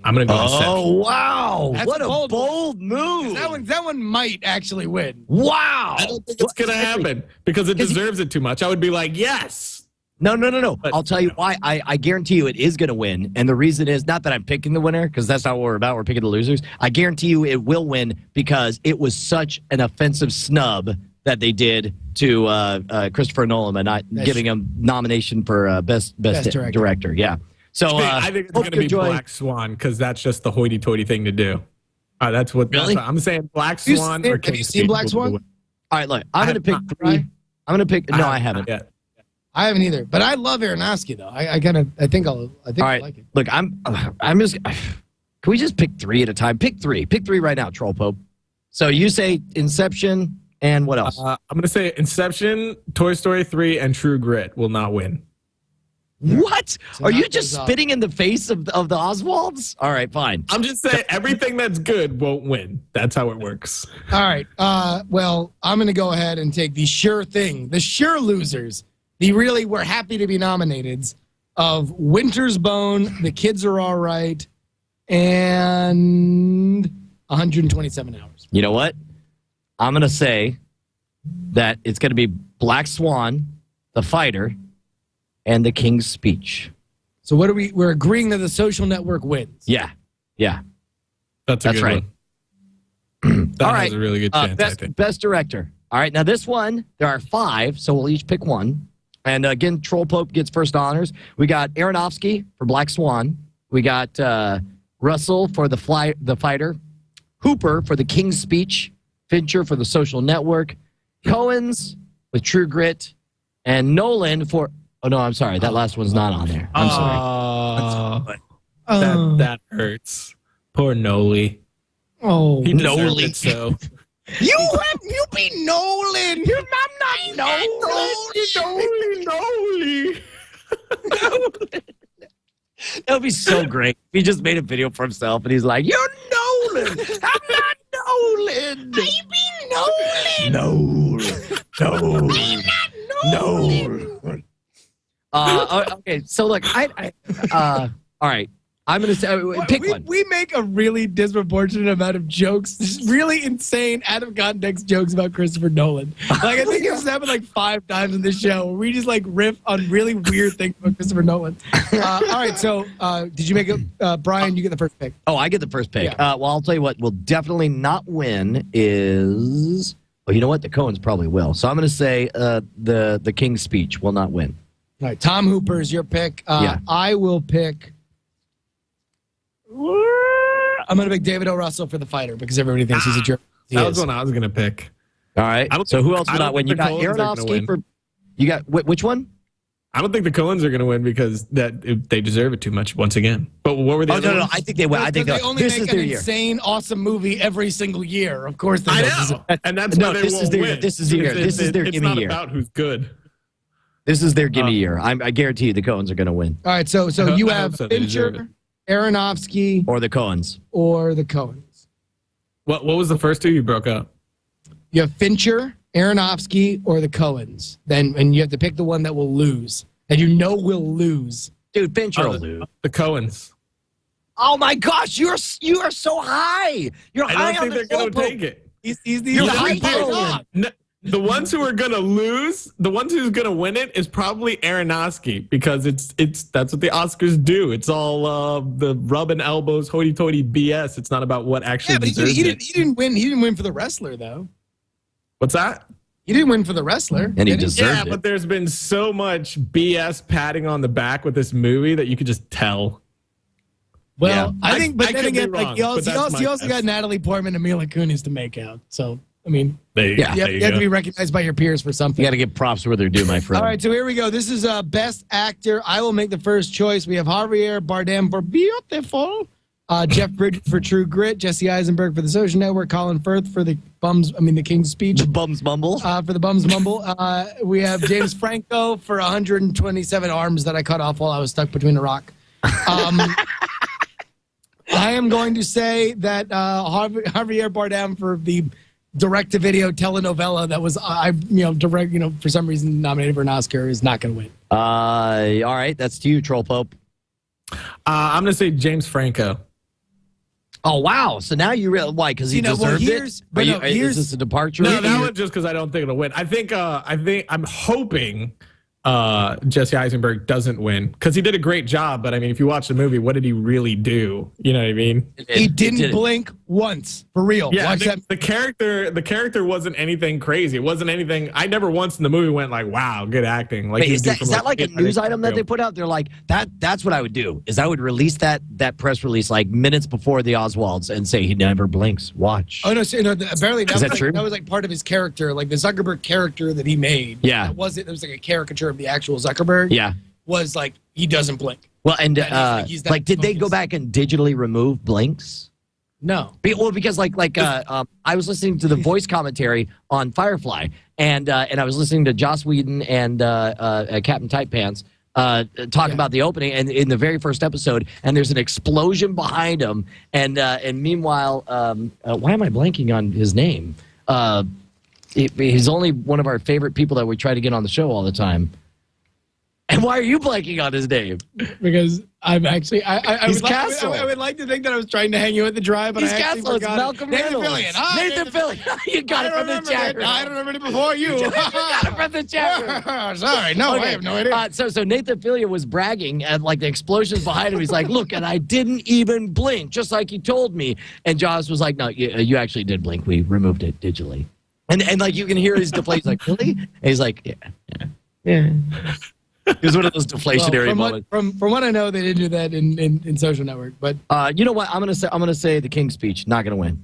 I'm going to go Inception. Oh, wow. That's what a bold move. That one might actually win. Wow. I don't think it's going to happen because it deserves it too much. I would be like, yes. No. But, I'll tell you why. I guarantee you it is going to win. And the reason is not that I'm picking the winner, because that's not what we're about. We're picking the losers. I guarantee you it will win because it was such an offensive snub that they did to Christopher Nolan by not giving him nomination for best director. Yeah. So I think it's going to be Black Swan because that's just the hoity-toity thing to do. That's what I'm saying. Black Swan. Have you seen Black Swan? All right, look. I'm going to pick three. I'm going to pick. No, I haven't yet. I haven't either, but I love Aronofsky though. I think I like it. Look, I'm just. Can we just pick three at a time? Pick three right now, Troll Pope. So you say Inception and what else? I'm going to say Inception, Toy Story 3, and True Grit will not win. What? So are you just spitting in the face of the Oswalds? All right, fine. I'm just saying everything that's good won't win. That's how it works. All right. Well, I'm going to go ahead and take the sure thing, the sure losers. We're happy to be nominated of Winter's Bone, The Kids Are All Right, and 127 Hours. You know what? I'm going to say that it's going to be Black Swan, The Fighter, and The King's Speech. So what are we're agreeing that The Social Network wins? Yeah. That's a good right. One. That has a really good chance, I think. Best director. All right, now this one, there are 5, so we'll each pick one. And again, Troll Pope gets first honors. We got Aronofsky for Black Swan. We got Russell for The Fighter. Hooper for The King's Speech. Fincher for The Social Network. Coens with True Grit. And Nolan for... Oh, no, I'm sorry. That last one's not on there. I'm sorry. That hurts. Poor Noli. Oh, he deserved it, so... You be Nolan. I'm not Nolan. Noli. That would be so great. If he just made a video for himself and he's like, "You're Nolan. I'm not Nolan. I be Nolan. No. I'm not Nolan. Okay, so look, all right. I'm going to say, pick one. We make a really disproportionate amount of jokes, just really insane, out of context jokes about Christopher Nolan. Like, I think it's happened like 5 times in this show where we just like riff on really weird things about Christopher Nolan. All right, so did you make it? Brian, you get the first pick. Oh, I get the first pick. Yeah. Well, I'll tell you what will definitely not win is, well, you know what? The Coens probably will. So I'm going to say the King's Speech will not win. All right, Tom Hooper is your pick. I will pick... I'm going to pick David O. Russell for The Fighter because everybody thinks he's a jerk. That was one I was going to pick. All right. So who else will not win? You got Aronofsky for... You got... Which one? I don't think the Coens are going to win because they deserve it too much once again. But what were they? Oh, no. I think they will. I think they only make an insane, awesome movie every single year. Of course they know. And that's why they won't win. This is their gimme year. It's not about who's good. This is their gimme year. I guarantee you the Coens are going to win. All right. So you have Fincher... Aronofsky or the Coens. What was the first two you broke up? You have Fincher, Aronofsky, or the Coens. And you have to pick the one that will lose. And will lose. Dude, Fincher will lose. The Coens. Oh my gosh, you are so high. You're high on the I don't think they're going to take it. He's high. The ones who are going to lose, the ones who's going to win it is probably Aronofsky because it's that's what the Oscars do. It's all the rub and elbows, hoity-toity BS. It's not about what actually deserves it. He didn't win. He didn't win for The Wrestler, though. What's that? He didn't win for The Wrestler. And he deserved it. But there's been so much BS patting on the back with this movie that you could just tell. Well, Yeah. I think, but I then could be again, wrong, like he but that's also my got guess. Natalie Portman and Mila Kunis to make out. So I mean, There you you go. have, There you have to go. be recognized by your peers for something. You got to give props where they're due, my friend. All right, so here we go. This is Best Actor. I will make the first choice. We have Javier Bardem for Beautiful, Jeff Bridges for True Grit, Jesse Eisenberg for The Social Network, Colin Firth for the King's Speech. The Bums Mumble. For the Bums Mumble. We have James Franco for 127 arms that I cut off while I was stuck between a rock. I am going to say that Javier Bardem for the direct-to-video telenovela that was, for some reason nominated for an Oscar is not going to win. All right, that's to you, Troll Pope. I'm going to say James Franco. Oh, wow. So now you realize why? Because he deserved it? Is this a departure? No, that was just because I don't think it'll win. I think I'm hoping Jesse Eisenberg doesn't win because he did a great job. But I mean, if you watch the movie, what did he really do? You know what I mean? He didn't blink once, for real. Yeah, Watch that. the character wasn't anything crazy. It wasn't anything. I never once in the movie went like, "Wow, good acting." Like, wait, is that like a news item that they put out? They're like, that's what I would do. Is I would release that press release like minutes before the Oswalds and say he never blinks. Watch. Oh no! Apparently Is that true? That was like part of his character, like the Zuckerberg character that he made. Yeah, it was like a caricature of the actual Zuckerberg. Yeah, was like he doesn't blink. Well, and he's like, did they go back and digitally remove blinks? No. Well, because I was listening to the voice commentary on Firefly, and I was listening to Joss Whedon and Captain Tight Pants talk about the opening, and in the very first episode, and there's an explosion behind him, and meanwhile, why am I blanking on his name? He's only one of our favorite people that we try to get on the show all the time. And why are you blanking on his name? Because I'm actually He's Castle. I would like to think that I was trying to hang you at the dry, but He's I actually Castle. It's forgot Malcolm Nathan Reynolds. Fillion. Nathan Fillion. You got it from the chat room. I don't remember it before you. You got it from the chat room. Sorry, no, okay. I have no idea. So Nathan Fillion was bragging at like the explosions behind him. He's like, "Look, and I didn't even blink, just like he told me." And Joss was like, "No, you actually did blink. We removed it digitally." And like you can hear his deflation. He's like, "Really?" And he's like, "Yeah." It was one of those deflationary moments. From what I know, they didn't do that in Social Network. But you know what? I'm gonna say the King's Speech not gonna win,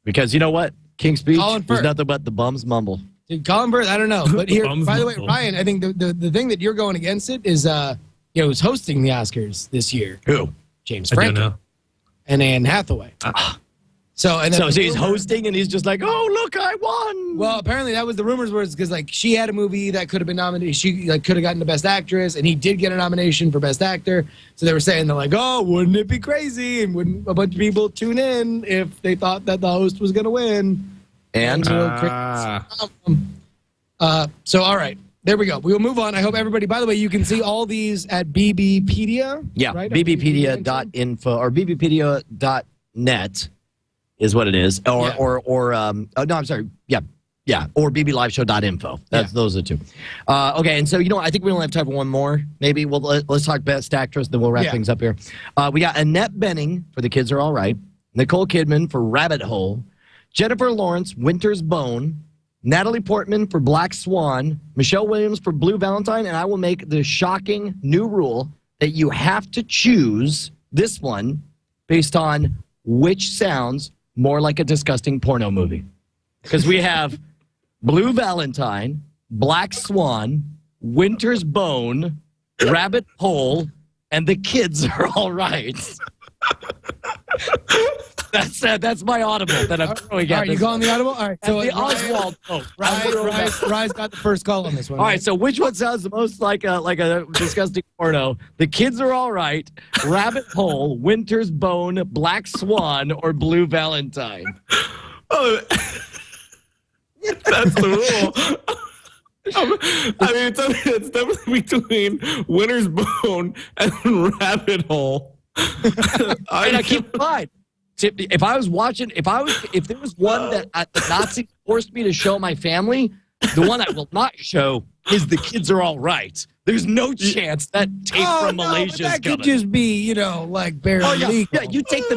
because you know what? King's Speech is nothing but the bums mumble. Dude, Colin Firth, I don't know. But here, by the way, Ryan, I think the thing that you're going against it is who's hosting the Oscars this year? Who? James Franco and Anne Hathaway. So he's hosting and he's just like, "Oh, look, I won." Well, apparently that was the rumors, was because like she had a movie that could have been nominated. She like could have gotten the Best Actress, and he did get a nomination for Best Actor. So they were saying, they're like, "Oh, wouldn't it be crazy? And wouldn't a bunch of people tune in if they thought that the host was going to win?" And so all right, there we go. We will move on. I hope everybody. By the way, you can see all these at BBpedia. Yeah, right? bbpedia.info or bbpedia.net. Is what it is, or bbliveshow.info. Those are the two. Okay, and so I think we only have time for one more. Maybe let's talk Best Actress, then we'll wrap things up here. We got Annette Bening for The Kids Are All Right, Nicole Kidman for Rabbit Hole, Jennifer Lawrence, Winter's Bone, Natalie Portman for Black Swan, Michelle Williams for Blue Valentine, and I will make the shocking new rule that you have to choose this one based on which sounds more like a disgusting porno movie. Because we have Blue Valentine, Black Swan, Winter's Bone, Rabbit Hole, and The Kids Are All Right. That's my audible that I'm throwing at. All right, you calling the audible? All right. So the Oswald. Rise got the first call on this one. All right, so which one sounds the most like a disgusting porno? The Kids Are All Right, Rabbit Hole, Winter's Bone, Black Swan, or Blue Valentine? Oh, that's the rule. I mean, it's definitely between Winter's Bone and Rabbit Hole. And I keep in mind, if I was watching, if there was one that the Nazis forced me to show my family, the one I will not show is The Kids Are All Right. There's no chance that tape from Malaysia is coming. That could just be, like barely legal. Yeah, you take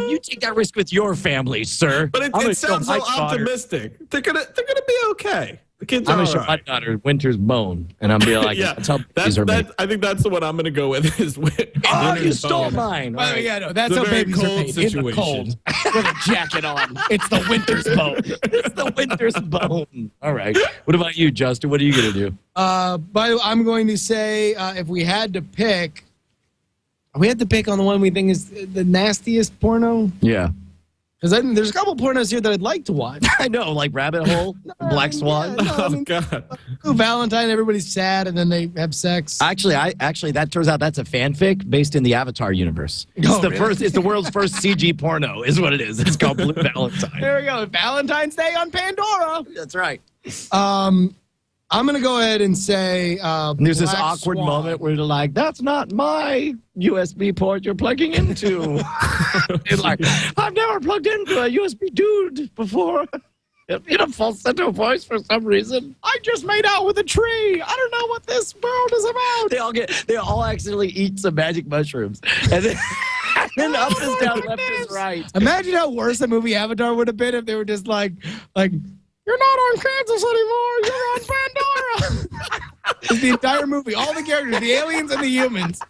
that risk with your family, sir. But it sounds so optimistic. They're gonna be okay. The kids I'm are gonna show all my right. daughter Winter's Bone, and I'm be like, Yeah, that's how babies are made. I think that's the one I'm going to go with. Is Oh, Winter's you stole Bone. mine. By the way, yeah, no, that's It's a how very babies are cold made. In the situation. cold, with a jacket on. It's the winter's bone. It's the Winter's Bone. All right. What about you, Justin? What are you gonna do? I'm going to say if we had to pick on the one we think is the nastiest porno. Yeah. Because there's a couple pornos here that I'd like to watch. I know, like Rabbit Hole, Black Swan. Yeah, no, I Oh mean, God. Valentine, everybody's sad, and then they have sex. Actually, that turns out that's a fanfic based in the Avatar universe. It's Oh, the really? first. It's the world's first CG porno, is what it is. It's called Blue Valentine. There we go. Valentine's Day on Pandora. That's right. I'm gonna go ahead and say And there's this Black awkward Swan. moment where they're like, "That's not my USB port you're plugging into." It's like, "I've never plugged into a USB dude before." In a falsetto voice for some reason. I just made out with a tree. I don't know what this world is about. They all accidentally eat some magic mushrooms, and then, and then up is down, left is right. Imagine how worse the movie Avatar would have been if they were just like, you're not on Kansas anymore. You're on Pandora. It's the entire movie, all the characters, the aliens and the humans.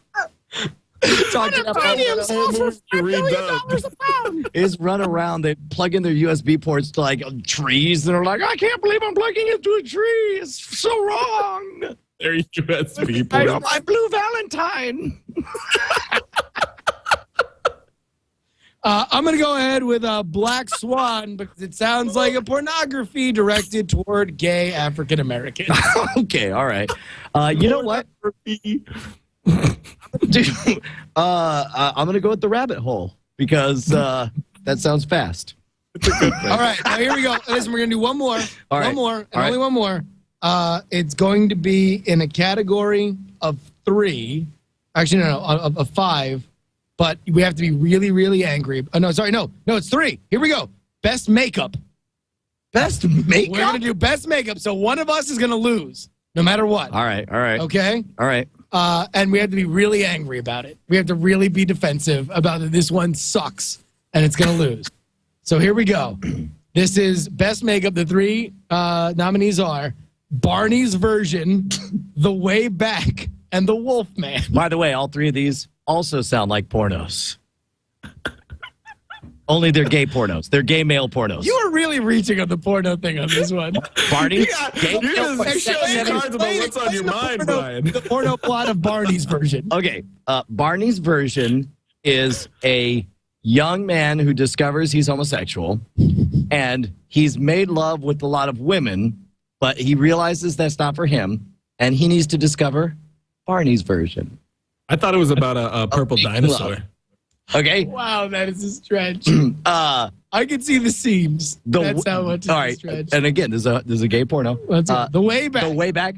Talking about Premium sauce for $5 million Redubbed. a pound. is run around. They plug in their USB ports to like trees, and they're like, "I can't believe I'm plugging into a tree. It's so wrong." They're USB I ports. know my Blue Valentine. I'm going to go ahead with Black Swan because it sounds like a pornography directed toward gay African Americans. Okay, all right. You know what? Dude, I'm gonna go with the rabbit hole because that sounds fast. All right, now here we go. Listen, we're going to do one more. All right. One more, and All right. only one more. It's going to be in a category of 3. Actually, no, of 5. But we have to be really, really angry. Oh, no, sorry, no, it's 3. Here we go. Best makeup. Best makeup. We're going to do best makeup, so one of us is going to lose, no matter what. All right. Okay? All right. And we have to be really angry about it. We have to really be defensive about it. This one sucks, and it's going to lose. So here we go. This is best makeup. The 3 nominees are Barney's Version, The Way Back, and The Wolfman. By the way, all 3 of these also sound like pornos. Only they're gay pornos. They're gay male pornos. You are really reaching on the porno thing on this one. Barney. You're just showing cards about what's on your mind, Brian. The porno plot of Barney's Version. Okay. Barney's Version is a young man who discovers he's homosexual, and he's made love with a lot of women, but he realizes that's not for him, and he needs to discover Barney's Version. I thought it was about a purple big dinosaur. love. Okay. Wow, that is a stretch. I can see the seams. That's how much all it's right. a stretch. And again, there's a gay porno. The Way Back. The Way Back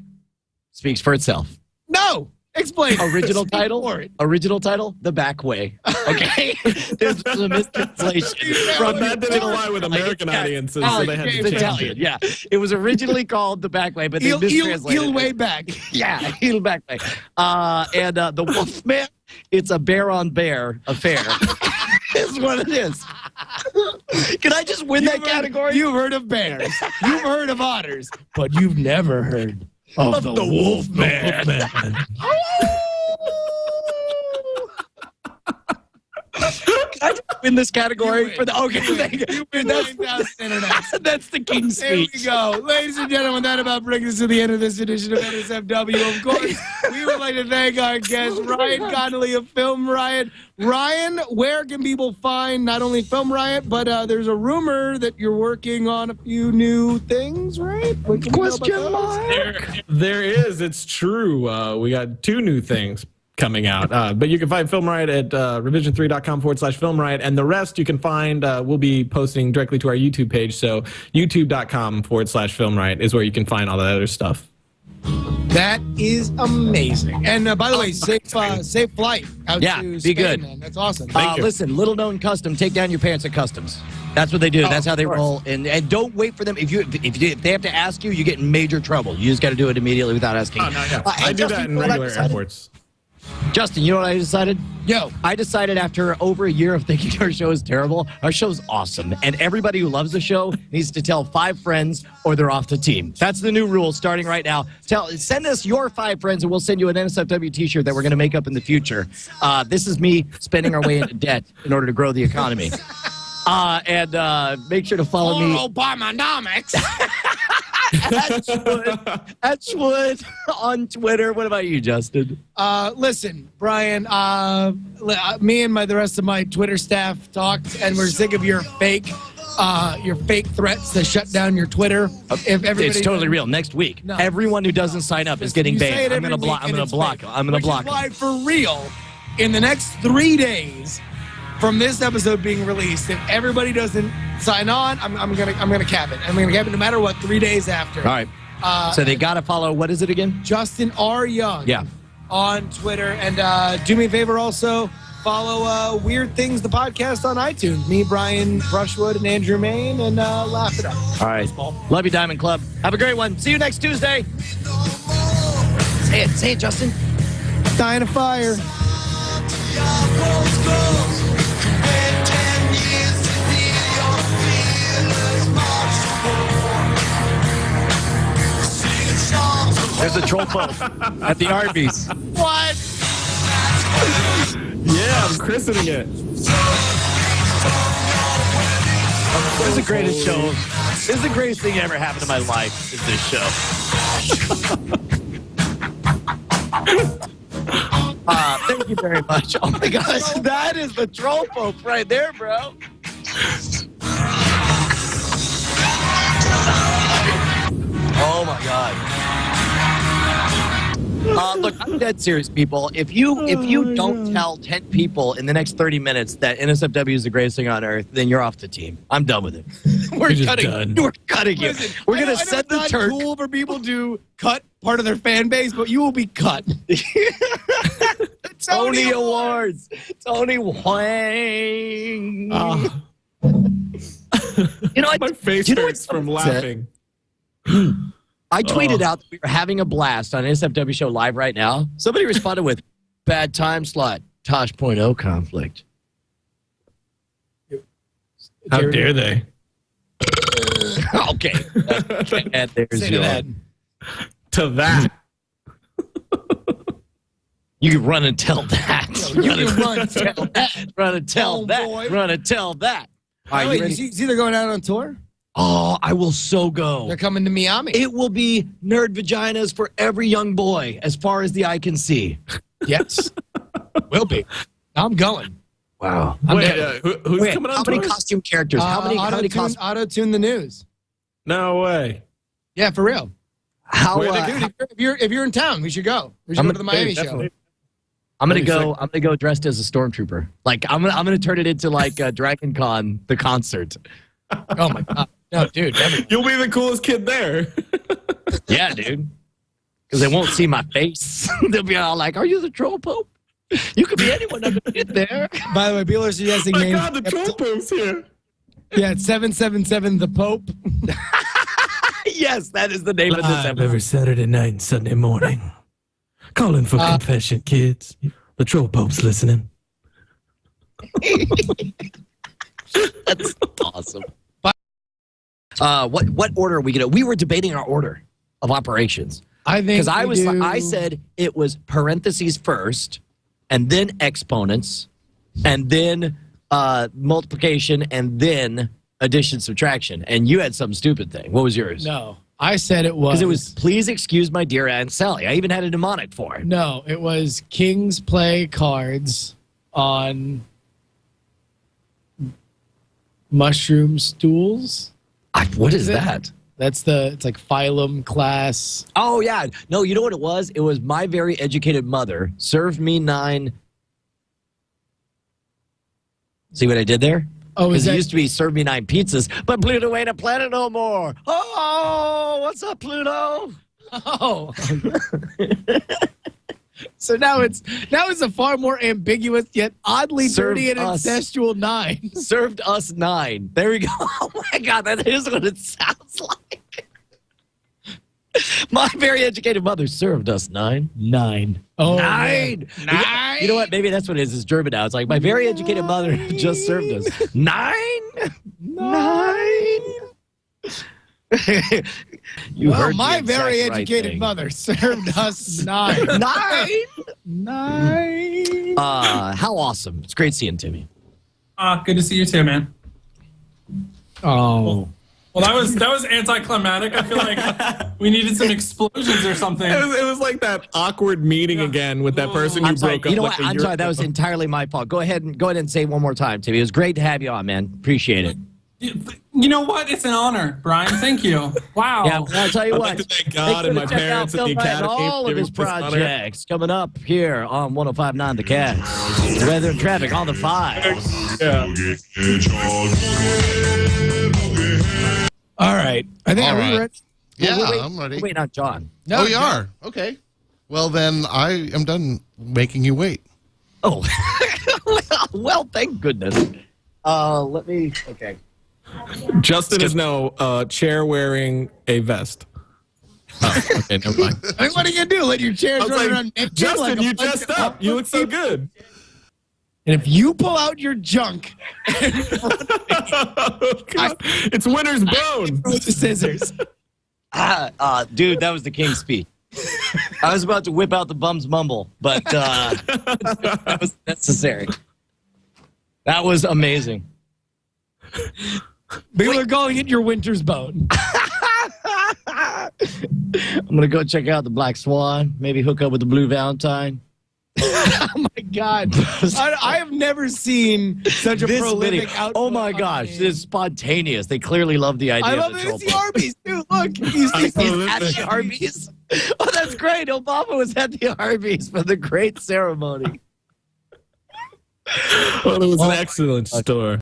speaks for itself. No, explain. Original Speak title. for it. Original title. The Back Way. Okay. There's a mistranslation from That didn't fly with American audiences, so they had to It's change Italian. it. Yeah, it was originally called The Back Way, but they mistranslated Heel it. Way Back. Yeah, heel back way. And the Wolfman, it's a bear on bear affair. Is what it is. Can I just win that category? You've heard of bears. You've heard of otters, but you've never heard of the Wolfman. Can I just win this category for the? Okay, thank you. You win That's 9,000 internet. that's the king's There we speech. go. Ladies and gentlemen, that about brings us to the end of this edition of NSFW. Of course, we would like to thank our guest, Ryan Connolly of Film Riot. Ryan, where can people find not only Film Riot, but there's a rumor that you're working on a few new things, right? What can we know about Question those? mark. There is. It's true. We got 2 new things coming out. But you can find Film Riot at revision3.com/Film Riot. And the rest you can find, we'll be posting directly to our YouTube page. So youtube.com/Film Riot is where you can find all that other stuff. That is amazing. And by the way, safe flight out Yeah, to be Spain, good. man. That's awesome. Thank you. Listen, little known custom. Take down your pants at customs. That's what they do. That's how they roll. And don't wait for them. If they have to ask you, you get in major trouble. You just got to do it immediately without asking. Oh, no, yeah. I do that in regular airports. Justin, you know what I decided? Yo. I decided after over a year of thinking our show is terrible, our show's awesome. And everybody who loves the show needs to tell 5 friends or they're off the team. That's the new rule starting right now. Send us your 5 friends and we'll send you an NSFW t-shirt that we're going to make up in the future. This is me spending our way into debt in order to grow the economy. And make sure to follow me. Obamanomics. Etchwood on Twitter. What about you, Justin? Listen, Brian, me and the rest of my Twitter staff talked, and we're sick of your fake threats to shut down your Twitter. If everybody It's totally real. Next week, everyone who doesn't sign up is getting banned. I'm going to block. I'm going to block. I'm going to block. Which is why, for real, in the next 3 days from this episode being released, if everybody doesn't sign on, I'm gonna cap it. I'm gonna cap it no matter what. 3 days after. All right. So they got to follow. What is it again? Justin R. Young. Yeah. On Twitter, and do me a favor also. Follow Weird Things, the podcast on iTunes. Me, Brian Brushwood, and Andrew Main, and laugh it up. All right. Love you, Diamond Club. Have a great one. See you next Tuesday. Say it, Justin. Dying of fire. There's a troll pope at the Arby's. What? Yeah, I'm christening it. This is the greatest show. This is the greatest thing that ever happened in my life, is this show. Thank you very much. Oh my gosh, that is the troll pope right there, bro. Oh my god. Look, I'm dead serious, people. If you don't tell 10 people in the next 30 minutes that NSFW is the greatest thing on earth, then you're off the team. I'm done with it. We're cutting. We're cutting you. Listen, We're gonna send the Turk. It's cool for people to cut part of their fan base, but you will be cut. Tony Awards. Tony Wang. You know, My face hurts from laughing. I tweeted out that we were having a blast on NSFW Show Live right now. Somebody responded with, bad time slot, Tosh.0 conflict. How dare they? Okay. And there's Say your... to that. To that. You can run and tell that. You can run and tell that. Run and tell that. Homeboy. Run and tell that. All right, Wait, you ready? you see they're going out on tour? Oh, I will so go. They're coming to Miami. It will be nerd vaginas for every young boy as far as the eye can see. Yes. Will be. I'm going. Wow. Who's coming on How many tour? costume characters? How many costumes? Auto-tune the news. No way. Yeah, for real. How, Dude, if you're in town, we should go. We should go to the Miami show. I'm gonna go dressed as a stormtrooper. Like I'm gonna turn it into like Dragon Con, the concert. Oh my god. No, dude. You'll be the coolest kid there. Yeah, dude. Because they won't see my face. They'll be all like, "Are you the troll pope? You could be anyone that could get there." By the way, people are suggesting My names. God, the troll pope's here. Yeah, it's 777 the Pope. Yes, that is the name of this Live episode. every Saturday night and Sunday morning. Calling for confession, kids. The troll pope's listening. That's awesome. What order are we gonna? We were debating our order of operations. I think Because I said it was parentheses first, and then exponents, and then multiplication, and then addition subtraction. And you had some stupid thing. What was yours? No, I said it was. Because it was please excuse my dear Aunt Sally. I even had a mnemonic for it. No, it was kings play cards on mushroom stools. What is that? It's like phylum class. Oh, yeah. No, you know what it was? It was my very educated mother served me 9. See what I did there? Oh, Because is it that used to be serve me 9 pizzas, but Pluto ain't a planet no more. Oh, what's up, Pluto? oh? So now it's a far more ambiguous yet oddly Served dirty and us. incestual 9. Served us 9. There we go. Oh, my God. That is what it sounds like. My very educated mother served us 9. 9. Oh, 9. man. 9. You know what? Maybe that's what it is. It's German now. It's like my very educated mother just served us. 9. You well, heard my the very exact right educated thing. mother served us 9. 9. How awesome. It's great seeing Timmy. Good to see you too, man. Oh. Well, that was anticlimactic. I feel like we needed some explosions or something. It was like that awkward meeting again with that person you I'm sorry. broke up. You know like what? I'm sorry. That was entirely my fault. Go ahead and say it one more time, Timmy. It was great to have you on, man. Appreciate it. You know what? It's an honor, Brian. Thank you. Wow. Yeah, well, I'll tell you I'd what. like to thank God and my check out parents and the Phil Knight and Academy. all of his for giving us this honor. projects coming up here on 105.9 The Cats. Weather and traffic on the 5. Yeah. All right. I think All are we right. ready? Yeah, We're I'm ready. waiting on John. Oh, you are? Okay. Well, then I am done making you wait. Oh. Well, thank goodness. Let me. Okay. Justin is now chair wearing a vest. Oh, okay, never mind. I mean, what are you going to do? Let your chairs I was run like, around naked Justin, like a you bunch dressed of up. You look so good. And if you pull out your junk Oh, God. It's winter's bone. with the scissors. Dude, that was the king's speech. I was about to whip out the bum's mumble, but that was necessary. That was amazing. People are calling it your winter's bone. I'm gonna go check out the Black Swan. Maybe hook up with the Blue Valentine. Oh my God. I have never seen such a This prolific video. output. Oh my on gosh, me. this is spontaneous. They clearly love the idea I love of the it. troll It's the pump. Arby's, too. Look. He's At the Arby's. Oh, that's great. Obama was at the Arby's for the great ceremony. Well, it was an excellent store.